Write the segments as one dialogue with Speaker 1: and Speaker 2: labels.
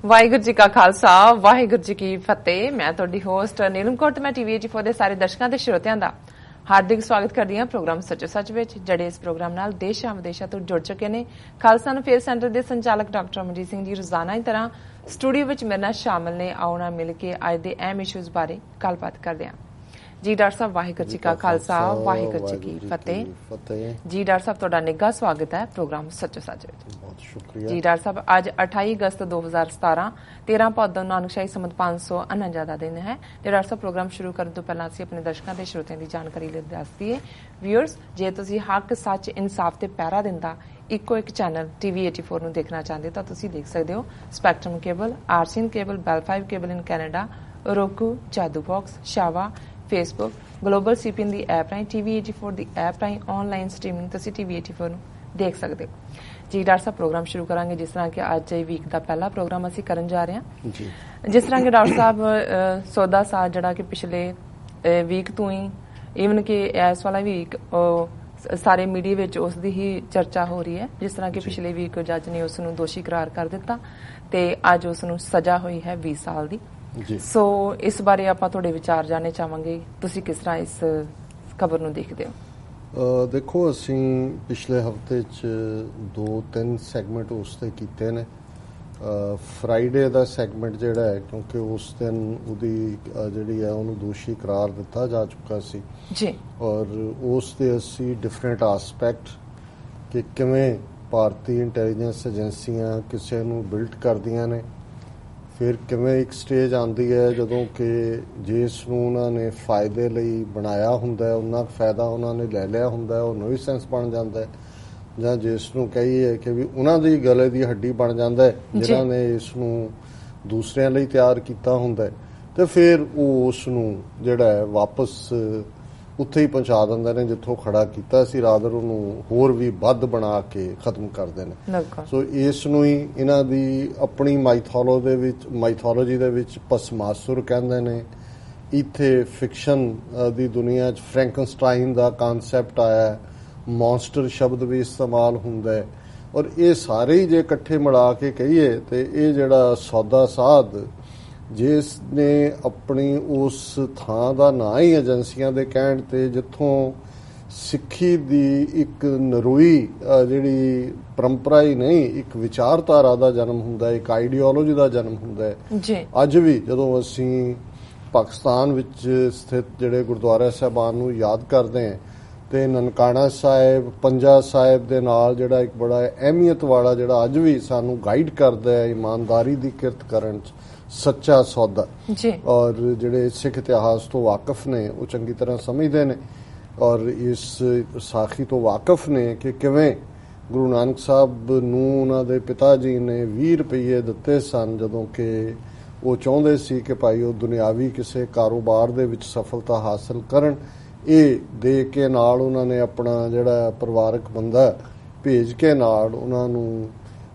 Speaker 1: ਵਾਹਿਗੁਰੂ ਜੀ ਕਾ ਖਾਲਸਾ ਵਾਹਿਗੁਰੂ ਜੀ ਕੀ ਫਤਿਹ। ਮੈਂ ਤੁਹਾਡੀ ਹੋਸਟ ਨੀਲਮ ਕੌਰ ਤੇ ਮੈਂ TV84 ਦੇ ਸਾਰੇ ਦਰਸ਼ਕਾਂ ਤੇ ਸਰੋਤਿਆਂ ਦਾ ਹਾਰਦਿਕ ਸਵਾਗਤ ਕਰਦੀ ਹਾਂ ਪ੍ਰੋਗਰਾਮ ਸੱਚੋ ਸੱਚ ਵਿੱਚ, ਜਿਹੜੇ ਇਸ ਪ੍ਰੋਗਰਾਮ ਨਾਲ ਦੇਸ਼ਾਂ ਵਿਦੇਸ਼ਾਂ ਤੋਂ ਜੁੜ ਚੁੱਕੇ ਨੇ। ਖਾਲਸਾ ਅਫੇਅਰ ਸੈਂਟਰ ਦੇ ਸੰਚਾਲਕ ਡਾਕਟਰ ਅਮਰਜੀਤ ਸਿੰਘ ਜੀ ਰੋਜ਼ਾਨਾ ਦੀ ਤਰ੍ਹਾਂ ਸਟੂਡੀਓ ਵਿੱਚ ਮੇਰੇ ਨਾਲ ਸ਼ਾਮਲ ਨੇ। ਆਉਣਾ ਮਿਲ ਕੇ ਅੱਜ ਦੇ ਅਹਿਮ ਇਸ਼ੂਜ਼ ਬਾਰੇ ਗੱਲਬਾਤ ਕਰਦੇ ਹਾਂ। ਜੀ ਡਾਕਟਰ ਸਾਹਿਬ, ਵਾਹਿਗੁਰੂ ਜੀ ਕਾ ਖਾਲਸਾ ਵਾਹਿਗੁਰੂ ਜੀ ਕੀ ਫਤਿਹ। ਜੀ ਡਾਕਟਰ ਸਾਹਿਬ, ਤੁਹਾਡਾ ਨਿੱਘਾ ਸਵਾਗਤ ਹੈ ਪ੍ਰੋਗਰਾਮ ਸੱਚੋ ਸੱਚ ਵਿੱਚ।
Speaker 2: ਬਹੁਤ ਸ਼ੁਕਰੀਆ
Speaker 1: ਜੀ ਡਾਕਟਰ ਸਾਹਿਬ, ਅੱਜ 28 ਅਗਸਤ 2017 13 ਭਾਦੋਂ ਨਾਨਕਸ਼ਾਹੀ ਸੰਮਤ 549 ਦਾ ਦਿਨ ਹੈ। ਤੇ ਡਾਕਟਰ ਸਾਹਿਬ, ਪ੍ਰੋਗਰਾਮ ਸ਼ੁਰੂ ਕਰਨ ਤੋਂ ਪਹਿਲਾਂ ਅਸੀਂ ਆਪਣੇ ਦਰਸ਼ਕਾਂ ਤੇ ਸਰੋਤਿਆਂ ਦੀ ਜਾਣਕਾਰੀ ਲਈ ਦੱਸ ਦਈਏ। ਵਿਊਅਰਸ, ਜੇ ਤੁਸੀਂ ਹੱਕ ਸੱਚ ਇਨਸਾਫ ਤੇ ਪਹਿਰਾ ਦਿੰਦਾ ਇੱਕੋ ਇੱਕ ਚੈਨਲ TV84 ਨੂੰ ਦੇਖਣਾ ਚਾਹੁੰਦੇ ਤਾਂ ਤੁਸੀਂ ਦੇਖ ਸਕਦੇ ਹੋ। Spectrum cable, RCN cable, Bell 5 cable in Canada, Roku, Jadoo box, ਸ਼ਾਵਾ, ਫੇਸਬੁੱਕ, ਗਲੋਬਲ CPN ਦੀ ਐਪ ਰਾਹੀਂ, TV84 ਦੀ ਐਪ ਰਾਹੀਂ ਆਨਲਾਈਨ ਸਟ੍ਰੀਮਿੰਗ ਤੁਸੀਂ TV84 ਨੂੰ ਦੇਖ ਸਕਦੇ ਹੋ। ਜੀ ਡਾਕਟਰ ਸਾਹਿਬ, ਪ੍ਰੋਗਰਾਮ ਸ਼ੁਰੂ ਕਰਾਂਗੇ ਜਿਸ ਤਰ੍ਹਾਂ ਕਿ ਅੱਜ ਵੀਕ ਦਾ ਪਹਿਲਾ ਪ੍ਰੋਗਰਾਮ ਅਸੀਂ ਕਰਨ ਜਾ ਰਹੇ ਹਾਂ।
Speaker 2: ਜੀ,
Speaker 1: ਜਿਸ ਤਰ੍ਹਾਂ ਕਿ ਡਾਕਟਰ ਸਾਹਿਬ ਸੌਦਾ ਸਾਜ਼ ਜਿਹੜਾ ਕਿ ਪਿਛਲੇ ਵੀਕ ਤੋਂ ਹੀ ਈਵਨ ਕਿ ਇਸ ਵਾਲਾ ਵੀਕ ਸਾਰੇ ਮੀਡੀਆ ਵਿੱਚ ਉਸ ਦੀ ਹੀ ਚਰਚਾ ਹੋ ਰਹੀ ਹੈ। ਜਿਸ ਤਰ੍ਹਾਂ ਕਿ ਪਿਛਲੇ ਵੀਕ ਜੱਜ ਨੇ ਉਸ ਨੂੰ ਦੋਸ਼ੀ ਕਰਾਰ ਕਰ ਦਿੱਤਾ ਤੇ ਅੱਜ ਉਸ ਨੂੰ ਸਜ਼ਾ ਹੋਈ ਹੈ 20 ਸਾਲ ਦੀ। ਸੋ ਇਸ ਬਾਰੇ ਆਪਾਂ ਤੁਹਾਡੇ ਵਿਚਾਰ ਜਾਣਨੇ ਚਾਹਾਂਗੇ, ਤੁਸੀਂ ਕਿਸ ਤਰ੍ਹਾਂ ਇਸ ਖਬਰ ਨੂੰ ਦੇਖਦੇ ਹੋ?
Speaker 2: ਦੇਖੋ, ਅਸੀਂ ਪਿਛਲੇ ਹਫ਼ਤੇ 'ਚ 2-3 ਸੈਗਮੈਂਟ ਉਸ 'ਤੇ ਕੀਤੇ ਨੇ। ਫਰਾਈਡੇ ਦਾ ਸੈਗਮੈਂਟ ਜਿਹੜਾ ਹੈ, ਕਿਉਂਕਿ ਉਸ ਦਿਨ ਉਹਦੀ ਜਿਹੜੀ ਹੈ ਉਹਨੂੰ ਦੋਸ਼ੀ ਕਰਾਰ ਦਿੱਤਾ ਜਾ ਚੁੱਕਾ ਸੀ
Speaker 1: ਜੀ,
Speaker 2: ਔਰ ਉਸ ਦੇ ਅਸੀਂ ਡਿਫਰੈਂਟ ਆਸਪੈਕਟ ਕਿ ਕਿਵੇਂ ਭਾਰਤੀ ਇੰਟੈਲੀਜੈਂਸ ਏਜੰਸੀਆਂ ਕਿਸੇ ਨੂੰ ਬਿਲਡ ਕਰਦੀਆਂ ਨੇ, ਫਿਰ ਕਿਵੇਂ ਇੱਕ ਸਟੇਜ ਆਉਂਦੀ ਹੈ ਜਦੋਂ ਕਿ ਜਿਸ ਨੂੰ ਉਹਨਾਂ ਨੇ ਫਾਇਦੇ ਲਈ ਬਣਾਇਆ ਹੁੰਦਾ ਉਹਨਾਂ ਫਾਇਦਾ ਉਹਨਾਂ ਨੇ ਲੈ ਲਿਆ ਹੁੰਦਾ, ਉਹ ਨੋਇਸੈਂਸ ਬਣ ਜਾਂਦਾ, ਜਾਂ ਜਿਸ ਨੂੰ ਕਹੀਏ ਕਿ ਵੀ ਉਹਨਾਂ ਦੀ ਗਲੇ ਦੀ ਹੱਡੀ ਬਣ ਜਾਂਦਾ ਜਿਨ੍ਹਾਂ ਨੇ ਇਸ ਨੂੰ ਦੂਸਰਿਆਂ ਲਈ ਤਿਆਰ ਕੀਤਾ ਹੁੰਦਾ, ਤੇ ਫਿਰ ਉਹ ਉਸ ਨੂੰ ਜਿਹੜਾ ਹੈ ਵਾਪਸ ਉੱਥੇ ਹੀ ਪਹੁੰਚਾ ਦਿੰਦੇ ਨੇ ਜਿੱਥੋਂ ਖੜਾ ਕੀਤਾ ਸੀ, ਰਾਦਰ ਉਹਨੂੰ ਹੋਰ ਵੀ ਵੱਧ ਬਣਾ ਕੇ ਖਤਮ ਕਰਦੇ ਨੇ। ਸੋ ਇਸ ਨੂੰ ਹੀ ਇਹਨਾਂ ਦੀ ਆਪਣੀ ਮਾਈਥੋਲੋਜੀ ਦੇ ਵਿੱਚ ਭਸਮਾਸੁਰ ਕਹਿੰਦੇ ਨੇ। ਇੱਥੇ ਫਿਕਸ਼ਨ ਦੀ ਦੁਨੀਆ 'ਚ ਫਰੈਂਕਨਸਟਾਈਨ ਦਾ ਕਾਨਸੈਪਟ ਆਇਆ, ਮੌਨਸਟਰ ਸ਼ਬਦ ਵੀ ਇਸਤੇਮਾਲ ਹੁੰਦਾ ਹੈ, ਔਰ ਇਹ ਸਾਰੇ ਹੀ ਜੇ ਇਕੱਠੇ ਮਿਲਾ ਕੇ ਕਹੀਏ ਤੇ ਇਹ ਜਿਹੜਾ ਸੌਦਾ ਸਾਧ ਜਿਸ ਨੇ ਆਪਣੀ ਉਸ ਥਾਂ ਦਾ ਨਾਂ ਹੀ ਏਜੰਸੀਆਂ ਦੇ ਕਹਿਣ ਤੇ ਜਿੱਥੋਂ ਸਿੱਖੀ ਦੀ ਇੱਕ ਨਰੋਈ ਜਿਹੜੀ ਪਰੰਪਰਾ ਹੀ ਨਹੀਂ, ਇੱਕ ਵਿਚਾਰਧਾਰਾ ਦਾ ਜਨਮ ਹੁੰਦਾ, ਇੱਕ ਆਈਡੀਓਲੋਜੀ ਦਾ ਜਨਮ ਹੁੰਦਾ ਹੈ। ਅੱਜ ਵੀ ਜਦੋਂ ਅਸੀਂ ਪਾਕਿਸਤਾਨ ਵਿੱਚ ਸਥਿਤ ਜਿਹੜੇ ਗੁਰਦੁਆਰਾ ਸਾਹਿਬਾਨ ਨੂੰ ਯਾਦ ਕਰਦੇ ਹਾਂ ਤੇ ਨਨਕਾਣਾ ਸਾਹਿਬ, ਪੰਜਾ ਸਾਹਿਬ ਦੇ ਨਾਲ ਜਿਹੜਾ ਇੱਕ ਬੜਾ ਅਹਿਮੀਅਤ ਵਾਲਾ ਜਿਹੜਾ ਅੱਜ ਵੀ ਸਾਨੂੰ ਗਾਈਡ ਕਰਦਾ ਹੈ ਇਮਾਨਦਾਰੀ ਦੀ ਕਿਰਤ ਕਰਨ 'ਚ, ਸੱਚਾ ਸੌਦਾ, ਔਰ ਜਿਹੜੇ ਸਿੱਖ ਇਤਿਹਾਸ ਤੋਂ ਵਾਕਿਫ ਨੇ ਉਹ ਚੰਗੀ ਤਰ੍ਹਾਂ ਸਮਝਦੇ ਨੇ ਔਰ ਇਸ ਸਾਖੀ ਤੋਂ ਵਾਕਿਫ ਨੇ ਕਿ ਕਿਵੇਂ ਗੁਰੂ ਨਾਨਕ ਸਾਹਿਬ ਨੂੰ ਉਹਨਾਂ ਦੇ ਪਿਤਾ ਜੀ ਨੇ 20 ਰੁਪਏ ਦਿੱਤੇ ਸਨ ਜਦੋਂ ਕਿ ਉਹ ਚਾਹੁੰਦੇ ਸੀ ਕਿ ਭਾਈ ਉਹ ਦੁਨਿਆਵੀ ਕਿਸੇ ਕਾਰੋਬਾਰ ਦੇ ਵਿੱਚ ਸਫਲਤਾ ਹਾਸਲ ਕਰਨ। ਇਹ ਦੇ ਕੇ ਨਾਲ ਉਹਨਾਂ ਨੇ ਆਪਣਾ ਜਿਹੜਾ ਪਰਿਵਾਰਕ ਬੰਦਾ ਭੇਜ ਕੇ ਨਾਲ ਉਹਨਾਂ ਨੂੰ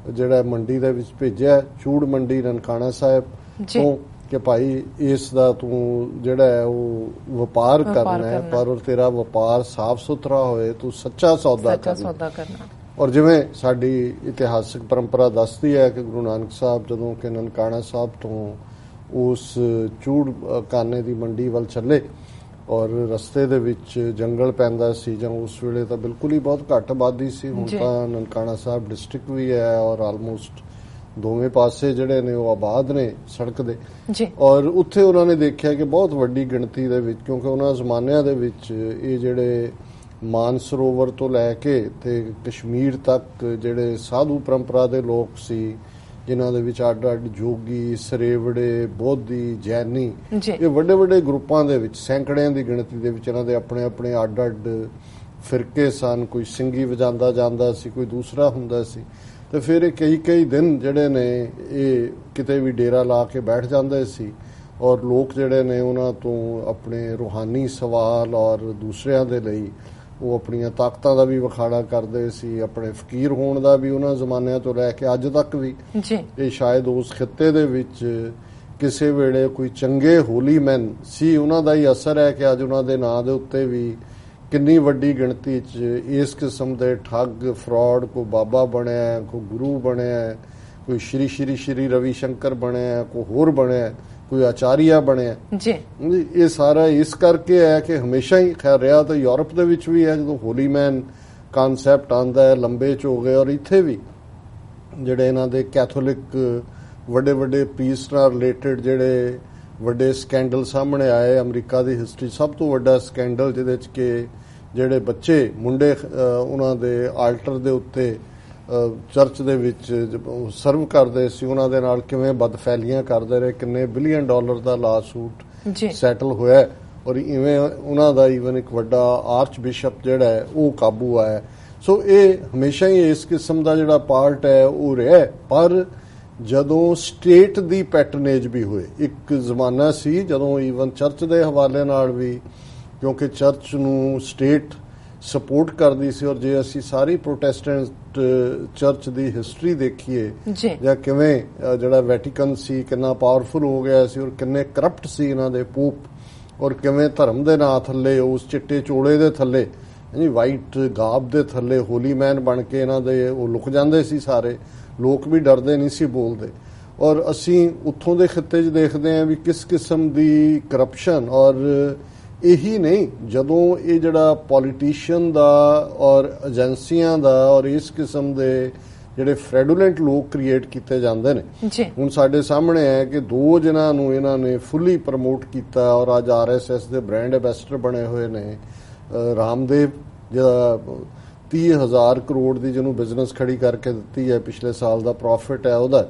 Speaker 2: ਜਿਹੜਾ ਮੰਡੀ ਦੇ ਵਿੱਚ ਭੇਜਿਆ, ਚੂੜ ਮੰਡੀ ਨਨਕਾਣਾ ਸਾਹਿਬ ਤੋਂ, ਕਿ ਭਾਈ ਇਸ ਦਾ ਤੂੰ ਜਿਹੜਾ ਹੈ ਉਹ ਵਪਾਰ ਕਰਨਾ ਹੈ, ਪਰ ਤੇਰਾ ਵਪਾਰ ਸਾਫ਼ ਸੁਥਰਾ ਹੋਏ, ਤੂੰ ਸੱਚਾ ਸੌਦਾ ਕਰਨਾ। ਔਰ ਜਿਵੇਂ ਸਾਡੀ ਇਤਿਹਾਸਕ ਪਰੰਪਰਾ ਦੱਸਦੀ ਹੈ ਕਿ ਗੁਰੂ ਨਾਨਕ ਸਾਹਿਬ ਜਦੋਂ ਕਿ ਨਨਕਾਣਾ ਸਾਹਿਬ ਤੋਂ ਉਸ ਚੂੜ ਕਾਨੇ ਦੀ ਮੰਡੀ ਵੱਲ ਚੱਲੇ ਔਰ ਰਸਤੇ ਦੇ ਵਿੱਚ ਜੰਗਲ ਪੈਂਦਾ ਸੀ, ਜਾਂ ਉਸ ਵੇਲੇ ਤਾਂ ਬਿਲਕੁਲ ਹੀ ਬਹੁਤ ਘੱਟ ਆਬਾਦੀ ਸੀ, ਹੁਣ ਤਾਂ ਨਨਕਾਣਾ ਸਾਹਿਬ ਡਿਸਟ੍ਰਿਕਟ ਵੀ ਹੈ ਔਰ ਆਲਮੋਸਟ ਦੋਵੇਂ ਪਾਸੇ ਜਿਹੜੇ ਨੇ ਉਹ ਆਬਾਦ ਨੇ ਸੜਕ ਦੇ। ਔਰ ਉੱਥੇ ਉਹਨਾਂ ਨੇ ਦੇਖਿਆ ਕਿ ਬਹੁਤ ਵੱਡੀ ਗਿਣਤੀ ਦੇ ਵਿੱਚ, ਕਿਉਂਕਿ ਉਹਨਾਂ ਜ਼ਮਾਨਿਆਂ ਦੇ ਵਿੱਚ ਇਹ ਜਿਹੜੇ ਮਾਨਸਰੋਵਰ ਤੋਂ ਲੈ ਕੇ ਤੇ ਕਸ਼ਮੀਰ ਤੱਕ ਜਿਹੜੇ ਸਾਧੂ ਪਰੰਪਰਾ ਦੇ ਲੋਕ ਸੀ, ਜਿਨ੍ਹਾਂ ਦੇ ਵਿੱਚ ਅੱਡ-ਅੱਡ ਜੋਗੀ, ਸਰੇਵੜੇ, ਬੋਧੀ, ਜੈਨੀ, ਇਹ ਵੱਡੇ ਵੱਡੇ ਗਰੁੱਪਾਂ ਦੇ ਵਿੱਚ ਸੈਂਕੜਿਆਂ ਦੀ ਗਿਣਤੀ ਦੇ ਵਿੱਚ ਇਹਨਾਂ ਦੇ ਆਪਣੇ ਆਪਣੇ ਅੱਡ-ਅੱਡ ਫਿਰਕੇ ਸਨ। ਕੋਈ ਸਿੰਘੀ ਵਜਾਉਂਦਾ ਜਾਂਦਾ ਸੀ, ਕੋਈ ਦੂਸਰਾ ਹੁੰਦਾ ਸੀ, ਤੇ ਫਿਰ ਇਹ ਕਈ ਦਿਨ ਜਿਹੜੇ ਨੇ ਇਹ ਕਿਤੇ ਵੀ ਡੇਰਾ ਲਾ ਕੇ ਬੈਠ ਜਾਂਦੇ ਸੀ ਔਰ ਲੋਕ ਜਿਹੜੇ ਨੇ ਉਹਨਾਂ ਤੋਂ ਆਪਣੇ ਰੂਹਾਨੀ ਸਵਾਲ ਔਰ ਦੂਸਰਿਆਂ ਦੇ ਲਈ ਉਹ ਆਪਣੀਆਂ ਤਾਕਤਾਂ ਦਾ ਵੀ ਵਿਖਾੜਾ ਕਰਦੇ ਸੀ, ਆਪਣੇ ਫਕੀਰ ਹੋਣ ਦਾ ਵੀ ਉਹਨਾਂ ਜ਼ਮਾਨਿਆਂ ਤੋਂ ਲੈ ਕੇ ਅੱਜ ਤੱਕ ਵੀ। ਇਹ ਸ਼ਾਇਦ ਉਸ ਖਿੱਤੇ ਦੇ ਵਿੱਚ ਕਿਸੇ ਵੇਲੇ ਕੋਈ ਚੰਗੇ ਹੋਲੀ ਮੈਨ ਸੀ, ਉਹਨਾਂ ਦਾ ਹੀ ਅਸਰ ਹੈ ਕਿ ਅੱਜ ਉਹਨਾਂ ਦੇ ਨਾਂ ਦੇ ਉੱਤੇ ਵੀ ਕਿੰਨੀ ਵੱਡੀ ਗਿਣਤੀ 'ਚ ਇਸ ਕਿਸਮ ਦੇ ਠੱਗ, ਫਰਾਡ, ਕੋਈ ਬਾਬਾ ਬਣਿਆ, ਕੋਈ ਗੁਰੂ ਬਣਿਆ, ਕੋਈ ਸ਼੍ਰੀ ਰਵੀ ਸ਼ੰਕਰ ਬਣਿਆ, ਕੋਈ ਹੋਰ ਬਣਿਆ, ਕੋਈ ਆਚਾਰੀਆ ਬਣਿਆ
Speaker 1: ਜੀ।
Speaker 2: ਇਹ ਸਾਰਾ ਇਸ ਕਰਕੇ ਹੈ ਕਿ ਹਮੇਸ਼ਾ ਹੀ ਖੈਰ ਰਿਹਾ ਤਾਂ ਯੂਰਪ ਦੇ ਵਿੱਚ ਵੀ ਹੈ, ਜਦੋਂ ਹੋਲੀ ਮੈਨ ਕਾਨਸੈਪਟ ਆਉਂਦਾ ਹੈ ਲੰਬੇ ਚ ਹੋ ਗਏ, ਔਰ ਇੱਥੇ ਵੀ ਜਿਹੜੇ ਇਹਨਾਂ ਦੇ ਕੈਥੋਲਿਕ ਵੱਡੇ ਪੀਸ ਨਾਲ ਰਿਲੇਟਡ ਜਿਹੜੇ ਵੱਡੇ ਸਕੈਂਡਲ ਸਾਹਮਣੇ ਆਏ ਅਮਰੀਕਾ ਦੀ ਹਿਸਟਰੀ, ਸਭ ਤੋਂ ਵੱਡਾ ਸਕੈਂਡਲ ਜਿਹਦੇ ਚ ਕਿ ਜਿਹੜੇ ਬੱਚੇ ਮੁੰਡੇ ਉਹਨਾਂ ਦੇ ਆਲਟਰ ਦੇ ਉੱਤੇ ਚਰਚ ਦੇ ਵਿੱਚ ਸਰਵ ਕਰਦੇ ਸੀ, ਉਹਨਾਂ ਦੇ ਨਾਲ ਕਿਵੇਂ ਬਦਫੈਲੀਆਂ ਕਰਦੇ ਰਹੇ, ਕਿੰਨੇ $1 ਬਿਲੀਅਨ ਦਾ ਲਾ ਸੂਟ ਸੈਟਲ ਹੋਇਆ, ਔਰ ਇਵੇਂ ਉਹਨਾਂ ਦਾ ਈਵਨ ਇੱਕ ਵੱਡਾ ਆਰਚ ਬਿਸ਼ਪ ਜਿਹੜਾ ਹੈ ਉਹ ਕਾਬੂ ਆਇਆ। ਸੋ ਇਹ ਹਮੇਸ਼ਾ ਹੀ ਇਸ ਕਿਸਮ ਦਾ ਜਿਹੜਾ ਪਾਰਟ ਹੈ ਉਹ ਰਿਹਾ। ਪਰ ਜਦੋਂ ਸਟੇਟ ਦੀ ਪੈਟਰਨੇਜ ਵੀ ਹੋਏ, ਇੱਕ ਜ਼ਮਾਨਾ ਸੀ ਜਦੋਂ ਈਵਨ ਚਰਚ ਦੇ ਹਵਾਲੇ ਨਾਲ ਵੀ, ਕਿਉਂਕਿ ਚਰਚ ਨੂੰ ਸਟੇਟ ਸਪੋਰਟ ਕਰਦੀ ਸੀ, ਔਰ ਜੇ ਅਸੀਂ ਸਾਰੀ ਪ੍ਰੋਟੈਸਟੈਂਟ ਚਰਚ ਦੀ ਹਿਸਟਰੀ ਦੇਖੀਏ ਜਾਂ ਕਿਵੇਂ ਜਿਹੜਾ ਵੈਟੀਕਨ ਸੀ ਕਿੰਨਾ ਪਾਵਰਫੁਲ ਹੋ ਗਿਆ ਸੀ, ਔਰ ਕਿੰਨੇ ਕਰਪਟ ਸੀ ਇਹਨਾਂ ਦੇ ਪੋਪ, ਔਰ ਕਿਵੇਂ ਧਰਮ ਦੇ ਨਾਂ ਥੱਲੇ ਉਸ ਚਿੱਟੇ ਚੋਲੇ ਦੇ ਥੱਲੇ ਵਾਈਟ ਗਾਬ ਦੇ ਥੱਲੇ ਹੋਲੀ ਮੈਨ ਬਣ ਕੇ ਇਹਨਾਂ ਦੇ ਉਹ ਲੁਕ ਜਾਂਦੇ ਸੀ, ਸਾਰੇ ਲੋਕ ਵੀ ਡਰਦੇ ਨਹੀਂ ਸੀ ਬੋਲਦੇ। ਔਰ ਅਸੀਂ ਉੱਥੋਂ ਦੇ ਖਿੱਤੇ 'ਚ ਦੇਖਦੇ ਹਾਂ ਵੀ ਕਿਸ ਕਿਸਮ ਦੀ ਕਰਪਸ਼ਨ, ਔਰ ਇਹੀ ਨਹੀਂ ਜਦੋਂ ਇਹ ਜਿਹੜਾ ਪੋਲੀਟੀਸ਼ੀਅਨ ਦਾ ਔਰ ਏਜੰਸੀਆਂ ਦਾ ਔਰ ਇਸ ਕਿਸਮ ਦੇ ਜਿਹੜੇ ਫ੍ਰੈਡੂਲੈਂਟ ਲੋਕ ਕ੍ਰੀਏਟ ਕੀਤੇ ਜਾਂਦੇ ਨੇ। ਹੁਣ ਸਾਡੇ ਸਾਹਮਣੇ ਹੈ ਕਿ 2 ਜਿਨ੍ਹਾਂ ਨੂੰ ਇਹਨਾਂ ਨੇ ਫੁੱਲੀ ਪ੍ਰਮੋਟ ਕੀਤਾ ਔਰ ਅੱਜ RSS ਦੇ ਬ੍ਰਾਂਡ ਐਂਬੈਸਡਰ ਬਣੇ ਹੋਏ ਨੇ, ਰਾਮਦੇਵ ਜਿਹੜਾ 30,000 ਕਰੋੜ ਦੀ ਜਿਹਨੂੰ ਬਿਜ਼ਨਸ ਖੜੀ ਕਰਕੇ ਦਿੱਤੀ ਹੈ, ਪਿਛਲੇ ਸਾਲ ਦਾ ਪ੍ਰੋਫਿਟ ਹੈ ਉਹਦਾ,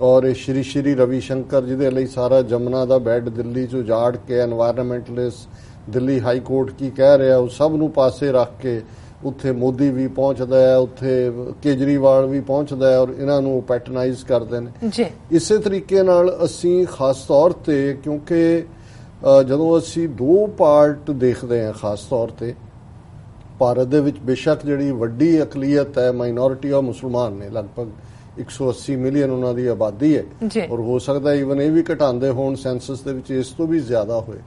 Speaker 2: ਔਰ ਇਹ ਸ਼੍ਰੀ ਰਵੀ ਸ਼ੰਕਰ ਜਿਹਦੇ ਲਈ ਸਾਰਾ ਜਮਨਾ ਦਾ ਬੈੱਡ ਦਿੱਲੀ 'ਚ ਉਜਾੜ ਕੇ ਐਨਵਾਇਰਨਮੈਂਟਲਿਸਟ ਦਿੱਲੀ ਹਾਈ ਕੋਰਟ ਕੀ ਕਹਿ ਰਿਹਾ ਉਹ ਸਭ ਨੂੰ ਪਾਸੇ ਰੱਖ ਕੇ ਉੱਥੇ ਮੋਦੀ ਵੀ ਪਹੁੰਚਦਾ ਹੈ, ਉੱਥੇ ਕੇਜਰੀਵਾਲ ਵੀ ਪਹੁੰਚਦਾ ਹੈ, ਔਰ ਇਹਨਾਂ ਨੂੰ ਪੈਟਰਨਾਈਜ਼ ਕਰਦੇ ਨੇ। ਇਸੇ ਤਰੀਕੇ ਨਾਲ ਅਸੀਂ ਖਾਸ ਤੌਰ ਤੇ, ਕਿਉਂਕਿ ਜਦੋਂ ਅਸੀਂ 2 ਪਾਰਟ ਦੇਖਦੇ ਹਾਂ ਖਾਸ ਤੌਰ ਤੇ ਭਾਰਤ ਦੇ ਵਿੱਚ, ਬੇਸ਼ੱਕ ਜਿਹੜੀ ਵੱਡੀ ਅਕਲੀਅਤ ਹੈ ਮਾਈਨੋਰਿਟੀ ਆਫ ਮੁਸਲਮਾਨ ਨੇ, ਲਗਭਗ 180 ਮਿਲੀਅਨ ਉਹਨਾਂ ਦੀ ਆਬਾਦੀ ਹੈ, ਔਰ ਹੋ ਸਕਦਾ ਈਵਨ ਇਹ ਵੀ ਘਟਾਉਂਦੇ ਹੋਣ ਸੈਂਸਸ ਦੇ ਵਿੱਚ ਇਸ ਤੋਂ ਵੀ ਜ਼ਿਆਦਾ ਹੋਏ।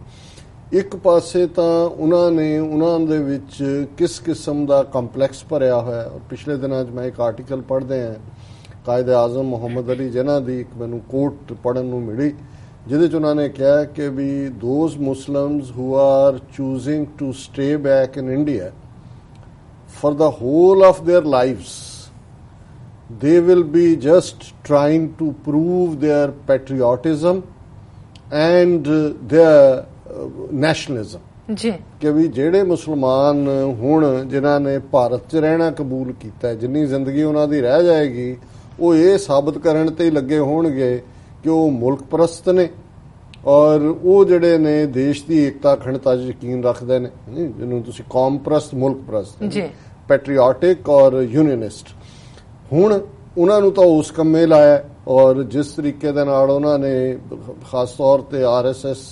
Speaker 2: ਇੱਕ ਪਾਸੇ ਤਾਂ ਉਹਨਾਂ ਦੇ ਵਿੱਚ ਕਿਸ ਕਿਸਮ ਦਾ ਕੰਪਲੈਕਸ ਭਰਿਆ ਹੋਇਆ, ਔਰ ਪਿਛਲੇ ਦਿਨਾਂ 'ਚ ਮੈਂ ਇੱਕ ਆਰਟੀਕਲ ਪੜ੍ਹਦੇ ਹਾਂ ਕਾਇਦ ਆਜ਼ਮ ਮੁਹੰਮਦ ਅਲੀ ਜਿਨ੍ਹਾਂ ਦੀ ਇੱਕ ਮੈਨੂੰ ਕੋਟ ਪੜ੍ਹਨ ਨੂੰ ਮਿਲੀ, ਜਿਹਦੇ 'ਚ ਉਹਨਾਂ ਨੇ ਕਿਹਾ ਕਿ ਵੀ those Muslims who are choosing to stay back in India for the whole of their lives, they will be just trying to prove their patriotism and their nationalism. ਜੀ ਕਿ ਵੀ ਜਿਹੜੇ ਮੁਸਲਮਾਨ ਹੁਣ ਜਿਨ੍ਹਾਂ ਨੇ ਭਾਰਤ 'ਚ ਰਹਿਣਾ ਕਬੂਲ ਕੀਤਾ, ਜਿੰਨੀ ਜ਼ਿੰਦਗੀ ਉਹਨਾਂ ਦੀ ਰਹਿ ਜਾਏਗੀ ਉਹ ਇਹ ਸਾਬਤ ਕਰਨ ਤੇ ਹੀ ਲੱਗੇ ਹੋਣਗੇ ਕਿ ਉਹ ਮੁਲਕ ਪ੍ਰਸਤ ਨੇ, ਔਰ ਉਹ ਜਿਹੜੇ ਨੇ ਦੇਸ਼ ਦੀ ਏਕਤਾ ਅਖੰਡਤਾ 'ਚ ਯਕੀਨ ਰੱਖਦੇ ਨੇ, ਜਿਹਨੂੰ ਤੁਸੀਂ ਕੌਮ ਪ੍ਰਸਤ ਮੁਲਕ ਪ੍ਰਸਤ ਪੈਟਰੀਓਟਿਕ ਔਰ ਯੂਨੀਅਨਿਸਟ। ਹੁਣ ਉਹਨਾਂ ਨੂੰ ਤਾਂ ਉਸ ਕੰਮੇ ਲਾਇਆ, ਔਰ ਜਿਸ ਤਰੀਕੇ ਦੇ ਨਾਲ ਉਹਨਾਂ ਨੇ ਖਾਸ ਤੌਰ ਤੇ RSS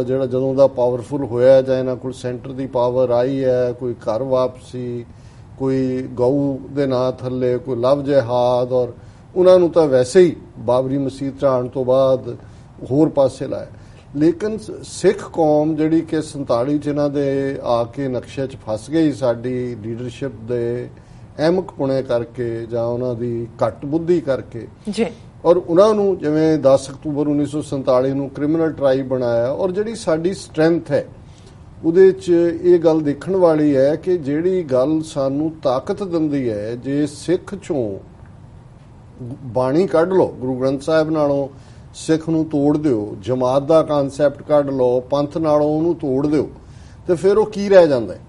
Speaker 2: ਜਿਹੜਾ ਜਦੋਂ ਦਾ ਪਾਵਰਫੁਲ ਹੋਇਆ, ਜਾਂ ਇਹਨਾਂ ਕੋਲ ਸੈਂਟਰ ਦੀ ਪਾਵਰ ਆਈ ਹੈ, ਕੋਈ ਘਰ ਵਾਪਸੀ, ਕੋਈ ਗਊ ਦੇ ਨਾਂ ਥੱਲੇ, ਕੋਈ ਲਵ ਜਿਹਾਦ, ਔਰ ਉਹਨਾਂ ਨੂੰ ਤਾਂ ਵੈਸੇ ਹੀ ਬਾਬਰੀ ਮਸਜਿਦ ਢਾਣ ਤੋਂ ਬਾਅਦ ਹੋਰ ਪਾਸੇ ਲਾਇਆ। ਲੇਕਿਨ ਸਿੱਖ ਕੌਮ ਜਿਹੜੀ ਕਿ 47 ਚ ਇਹਨਾਂ ਦੇ ਆ ਕੇ ਨਕਸ਼ੇ 'ਚ ਫਸ ਗਈ ਸਾਡੀ ਲੀਡਰਸ਼ਿਪ ਦੇ ਅਹਿਮਕ ਪੁਣੇ ਕਰਕੇ ਜਾਂ ਉਹਨਾਂ ਦੀ ਘੱਟ ਬੁੱਧੀ ਕਰਕੇ, ਔਰ ਉਹਨਾਂ ਨੂੰ ਜਿਵੇਂ 10 ਅਕਤੂਬਰ 1947 ਨੂੰ ਕ੍ਰਿਮੀਨਲ ਟ੍ਰਾਈਬ ਬਣਾਇਆ, ਔਰ ਜਿਹੜੀ ਸਾਡੀ ਸਟਰੈਂਥ ਹੈ ਉਹਦੇ 'ਚ ਇਹ ਗੱਲ ਦੇਖਣ ਵਾਲੀ ਹੈ ਕਿ ਜਿਹੜੀ ਗੱਲ ਸਾਨੂੰ ਤਾਕਤ ਦਿੰਦੀ ਹੈ, ਜੇ ਸਿੱਖ 'ਚੋਂ ਬਾਣੀ ਕੱਢ ਲਓ, ਗੁਰੂ ਗ੍ਰੰਥ ਸਾਹਿਬ ਨਾਲੋਂ ਸਿੱਖ ਨੂੰ ਤੋੜ ਦਿਓ, ਜਮਾਤ ਦਾ ਕਾਨਸੈਪਟ ਕੱਢ ਲਓ, ਪੰਥ ਨਾਲੋਂ ਉਹਨੂੰ ਤੋੜ ਦਿਓ, ਤੇ ਫਿਰ ਉਹ ਕੀ ਰਹਿ ਜਾਂਦਾ ਹੈ?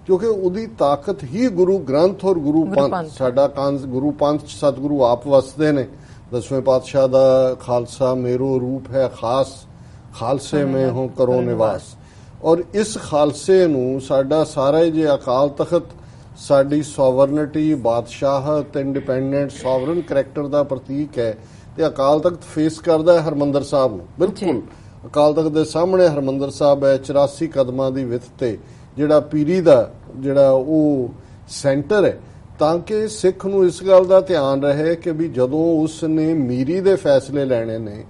Speaker 2: ਕਿਉਂਕਿ ਉਹਦੀ ਤਾਕਤ ਹੀ ਗੁਰੂ ਗ੍ਰੰਥ ਔਰ ਗੁਰੂ ਪੰਥ, ਸਾਡਾ ਗੁਰੂ ਪੰਥ ਸਤਿਗੁਰੂ ਆਪ ਵਸਦੇ ਨੇ। 10ਵੇਂ ਪਾਤਸ਼ਾਹ ਦਾ ਖਾਲਸਾ ਮੇਰੋ ਰੂਪ ਹੈ ਖਾਸ, ਖਾਲਸੇ ਮੈਂ ਹੂੰ ਕਰੋ ਨਿਵਾਸ, ਔਰ ਇਸ ਖਾਲਸੇ ਨੂੰ ਸਾਡਾ ਸਾਰਾ ਜੇ ਅਕਾਲ ਤਖਤ ਸਾਡੀ ਸੋਵਰਨਿਟੀ, ਬਾਦਸ਼ਾਹਤ, ਇੰਡੀਪੈਂਡੈਂਟ ਸੋਵਰਨ ਕਰੈਕਟਰ ਦਾ ਪ੍ਰਤੀਕ ਹੈ, ਤੇ ਅਕਾਲ ਤਖਤ ਫੇਸ ਕਰਦਾ ਹੈ ਹਰਮੰਦਰ ਸਾਹਿਬ ਨੂੰ। ਬਿਲਕੁਲ ਅਕਾਲ ਤਖਤ ਦੇ ਸਾਹਮਣੇ ਹਰਮੰਦਰ ਸਾਹਿਬ ਹੈ, 84 ਕਦਮਾਂ ਦੀ ਵਿੱਥ ਤੇ, ਜਿਹੜਾ ਪੀਰੀ ਦਾ ਜਿਹੜਾ ਉਹ ਸੈਂਟਰ ਹੈ, ਤਾਂ ਕਿ ਸਿੱਖ ਨੂੰ ਇਸ ਗੱਲ ਦਾ ਧਿਆਨ ਰਹੇ ਕਿ ਵੀ ਜਦੋਂ ਉਸ ਨੇ ਮੀਰੀ ਦੇ ਫੈਸਲੇ ਲੈਣੇ ਨੇ,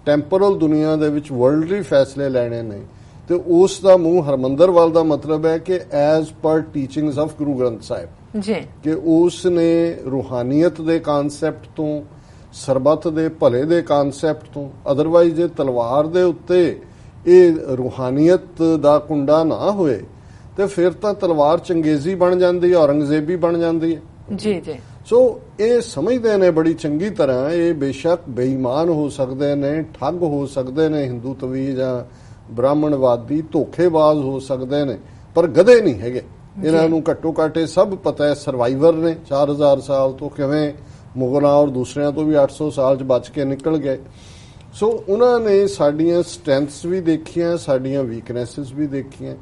Speaker 2: ਟੈਂਪੋਰਲ ਦੁਨੀਆ ਦੇ ਵਿੱਚ ਵਰਲਡਲੀ ਫੈਸਲੇ ਲੈਣੇ ਨੇ, ਤੇ ਉਸ ਦਾ ਮੂੰਹ ਹਰਮੰਦਰ ਵੱਲ ਦਾ ਮਤਲਬ ਹੈ ਕਿ as per teachings of Guru Granth Sahib
Speaker 1: ji, ਕਿ
Speaker 2: ਉਸ ਨੇ ਰੂਹਾਨੀਅਤ ਦੇ ਕਨਸੈਪਟ ਤੋਂ, ਸਰਬੱਤ ਦੇ ਭਲੇ ਦੇ ਕਨਸੈਪਟ ਤੋਂ, ਅਦਰਵਾਈਜ਼ ਜੇ ਤਲਵਾਰ ਦੇ ਉੱਤੇ ਇਹ ਰੂਹਾਨੀਅਤ ਦਾ ਕੁੰਡਾ ਨਾ ਹੋਏ ਤੇ ਫਿਰ ਤਾਂ ਤਲਵਾਰ ਚੰਗੇਜ਼ੀ ਬਣ ਜਾਂਦੀ ਹੈ, ਔਰੰਗਜ਼ੇਬੀ ਬਣ ਜਾਂਦੀ ਹੈ।
Speaker 1: ਜੀ ਜੀ।
Speaker 2: ਸੋ ਇਹ ਸਮਝਦੇ ਨੇ ਬੜੀ ਚੰਗੀ ਤਰ੍ਹਾਂ, ਇਹ ਬੇਸ਼ੱਕ ਬੇਈਮਾਨ ਹੋ ਸਕਦੇ ਨੇ, ਠੱਗ ਹੋ ਸਕਦੇ ਨੇ, ਹਿੰਦੂਤਵੀ ਜਾਂ ਬ੍ਰਾਹਮਣਵਾਦੀ ਧੋਖੇਬਾਜ਼ ਹੋ ਸਕਦੇ ਨੇ, ਪਰ ਗਧੇ ਨਹੀਂ ਹੈਗੇ। ਇਹਨਾਂ ਨੂੰ ਘੱਟੋ ਘੱਟ ਇਹ ਸਭ ਪਤਾ ਹੈ, ਸਰਵਾਈਵਰ ਨੇ 4000 ਸਾਲ ਤੋਂ, ਕਿਵੇਂ ਮੁਗਲਾਂ ਔਰ ਦੂਸਰਿਆਂ ਤੋਂ ਵੀ 800 ਸਾਲ 'ਚ ਬਚ ਕੇ ਨਿਕਲ ਗਏ। ਸੋ ਉਹਨਾਂ ਨੇ ਸਾਡੀਆਂ ਸਟਰੈਂਥਸ ਵੀ ਦੇਖੀਆਂ, ਸਾਡੀਆਂ ਵੀਕਨੈਸਿਸ ਵੀ ਦੇਖੀਆਂ,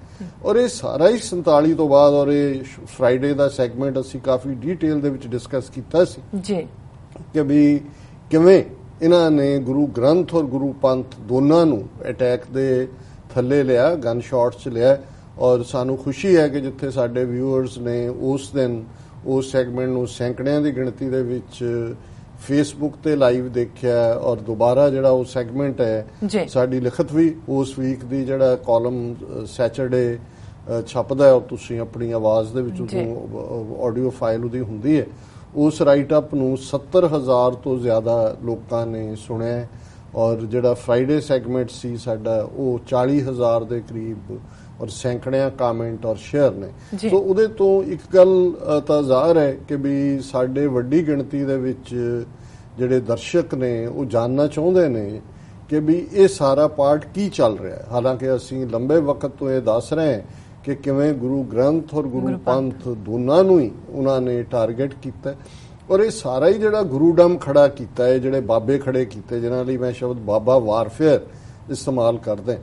Speaker 2: ਔਰ ਇਹ ਸਾਰਾ ਹੀ 47 ਤੋਂ ਬਾਅਦ, ਔਰ ਇਹ ਫਰਾਈਡੇ ਦਾ ਸੈਗਮੈਂਟ ਅਸੀਂ ਕਾਫੀ ਡੀਟੇਲ ਦੇ ਵਿੱਚ ਡਿਸਕਸ ਕੀਤਾ ਸੀ
Speaker 1: ਜੀ
Speaker 2: ਕਿ ਵੀ ਕਿਵੇਂ ਇਹਨਾਂ ਨੇ ਗੁਰੂ ਗ੍ਰੰਥ ਔਰ ਗੁਰੂ ਪੰਥ ਦੋਨਾਂ ਨੂੰ ਅਟੈਕ ਦੇ ਥੱਲੇ ਲਿਆ, ਗਨ ਸ਼ਾਟਸ 'ਚ ਲਿਆ। ਔਰ ਸਾਨੂੰ ਖੁਸ਼ੀ ਹੈ ਕਿ ਜਿੱਥੇ ਸਾਡੇ ਵਿਊਅਰਸ ਨੇ ਉਸ ਦਿਨ ਉਸ ਸੈਗਮੈਂਟ ਨੂੰ ਸੈਂਕੜਿਆਂ ਦੀ ਗਿਣਤੀ ਦੇ ਵਿੱਚ ਫੇਸਬੁੱਕ ਤੇ ਲਾਈਵ ਦੇਖਿਆ, ਔਰ ਦੁਬਾਰਾ ਜਿਹੜਾ ਉਹ ਸੈਗਮੈਂਟ ਹੈ ਸਾਡੀ ਲਿਖਤ ਵੀ ਉਸ ਵੀਕ ਦੀ ਜਿਹੜਾ ਕਾਲਮ ਸੈਚਰਡੇ ਛਪਦਾ ਹੈ, ਔਰ ਤੁਸੀਂ ਆਪਣੀ ਆਵਾਜ਼ ਦੇ ਵਿੱਚ ਆਡੀਓ ਫਾਈਲ ਉਹਦੀ ਹੁੰਦੀ ਹੈ, ਉਸ ਰਾਈਟ ਅਪ ਨੂੰ 70,000 ਤੋਂ ਜ਼ਿਆਦਾ ਲੋਕਾਂ ਨੇ ਸੁਣਿਆ। ਔਰ ਜਿਹੜਾ ਫਰਾਈਡੇ ਸੈਗਮੈਂਟ ਸੀ ਸਾਡਾ ਉਹ 40,000 ਦੇ ਕਰੀਬ, ਔਰ ਸੈਂਕੜਿਆਂ ਕਾਮੈਂਟ ਔਰ ਸ਼ੇਅਰ ਨੇ। ਸੋ ਉਹਦੇ ਤੋਂ ਇੱਕ ਗੱਲ ਤਾਂ ਜ਼ਾਹਰ ਹੈ ਕਿ ਵੀ ਸਾਡੇ ਵੱਡੀ ਗਿਣਤੀ ਦੇ ਵਿੱਚ ਜਿਹੜੇ ਦਰਸ਼ਕ ਨੇ ਉਹ ਜਾਣਨਾ ਚਾਹੁੰਦੇ ਨੇ ਕਿ ਵੀ ਇਹ ਸਾਰਾ ਪਾਰਟ ਕੀ ਚੱਲ ਰਿਹਾ ਹੈ। ਹਾਲਾਂਕਿ ਅਸੀਂ ਲੰਬੇ ਵਕਤ ਤੋਂ ਇਹ ਦੱਸ ਰਹੇ ਹਾਂ ਕਿ ਕਿਵੇਂ ਗੁਰੂ ਗ੍ਰੰਥ ਔਰ ਗੁਰੂ ਪੰਥ ਦੋਨਾਂ ਨੂੰ ਹੀ ਉਹਨਾਂ ਨੇ ਟਾਰਗੇਟ ਕੀਤਾ, ਔਰ ਇਹ ਸਾਰਾ ਹੀ ਜਿਹੜਾ ਗੁਰੂਡਮ ਖੜਾ ਕੀਤਾ ਹੈ, ਜਿਹੜੇ ਬਾਬੇ ਖੜੇ ਕੀਤੇ, ਜਿਨ੍ਹਾਂ ਲਈ ਮੈਂ ਸ਼ਬਦ ਬਾਬਾ ਵਾਰਫੇਅਰ ਇਸਤੇਮਾਲ ਕਰਦਾ,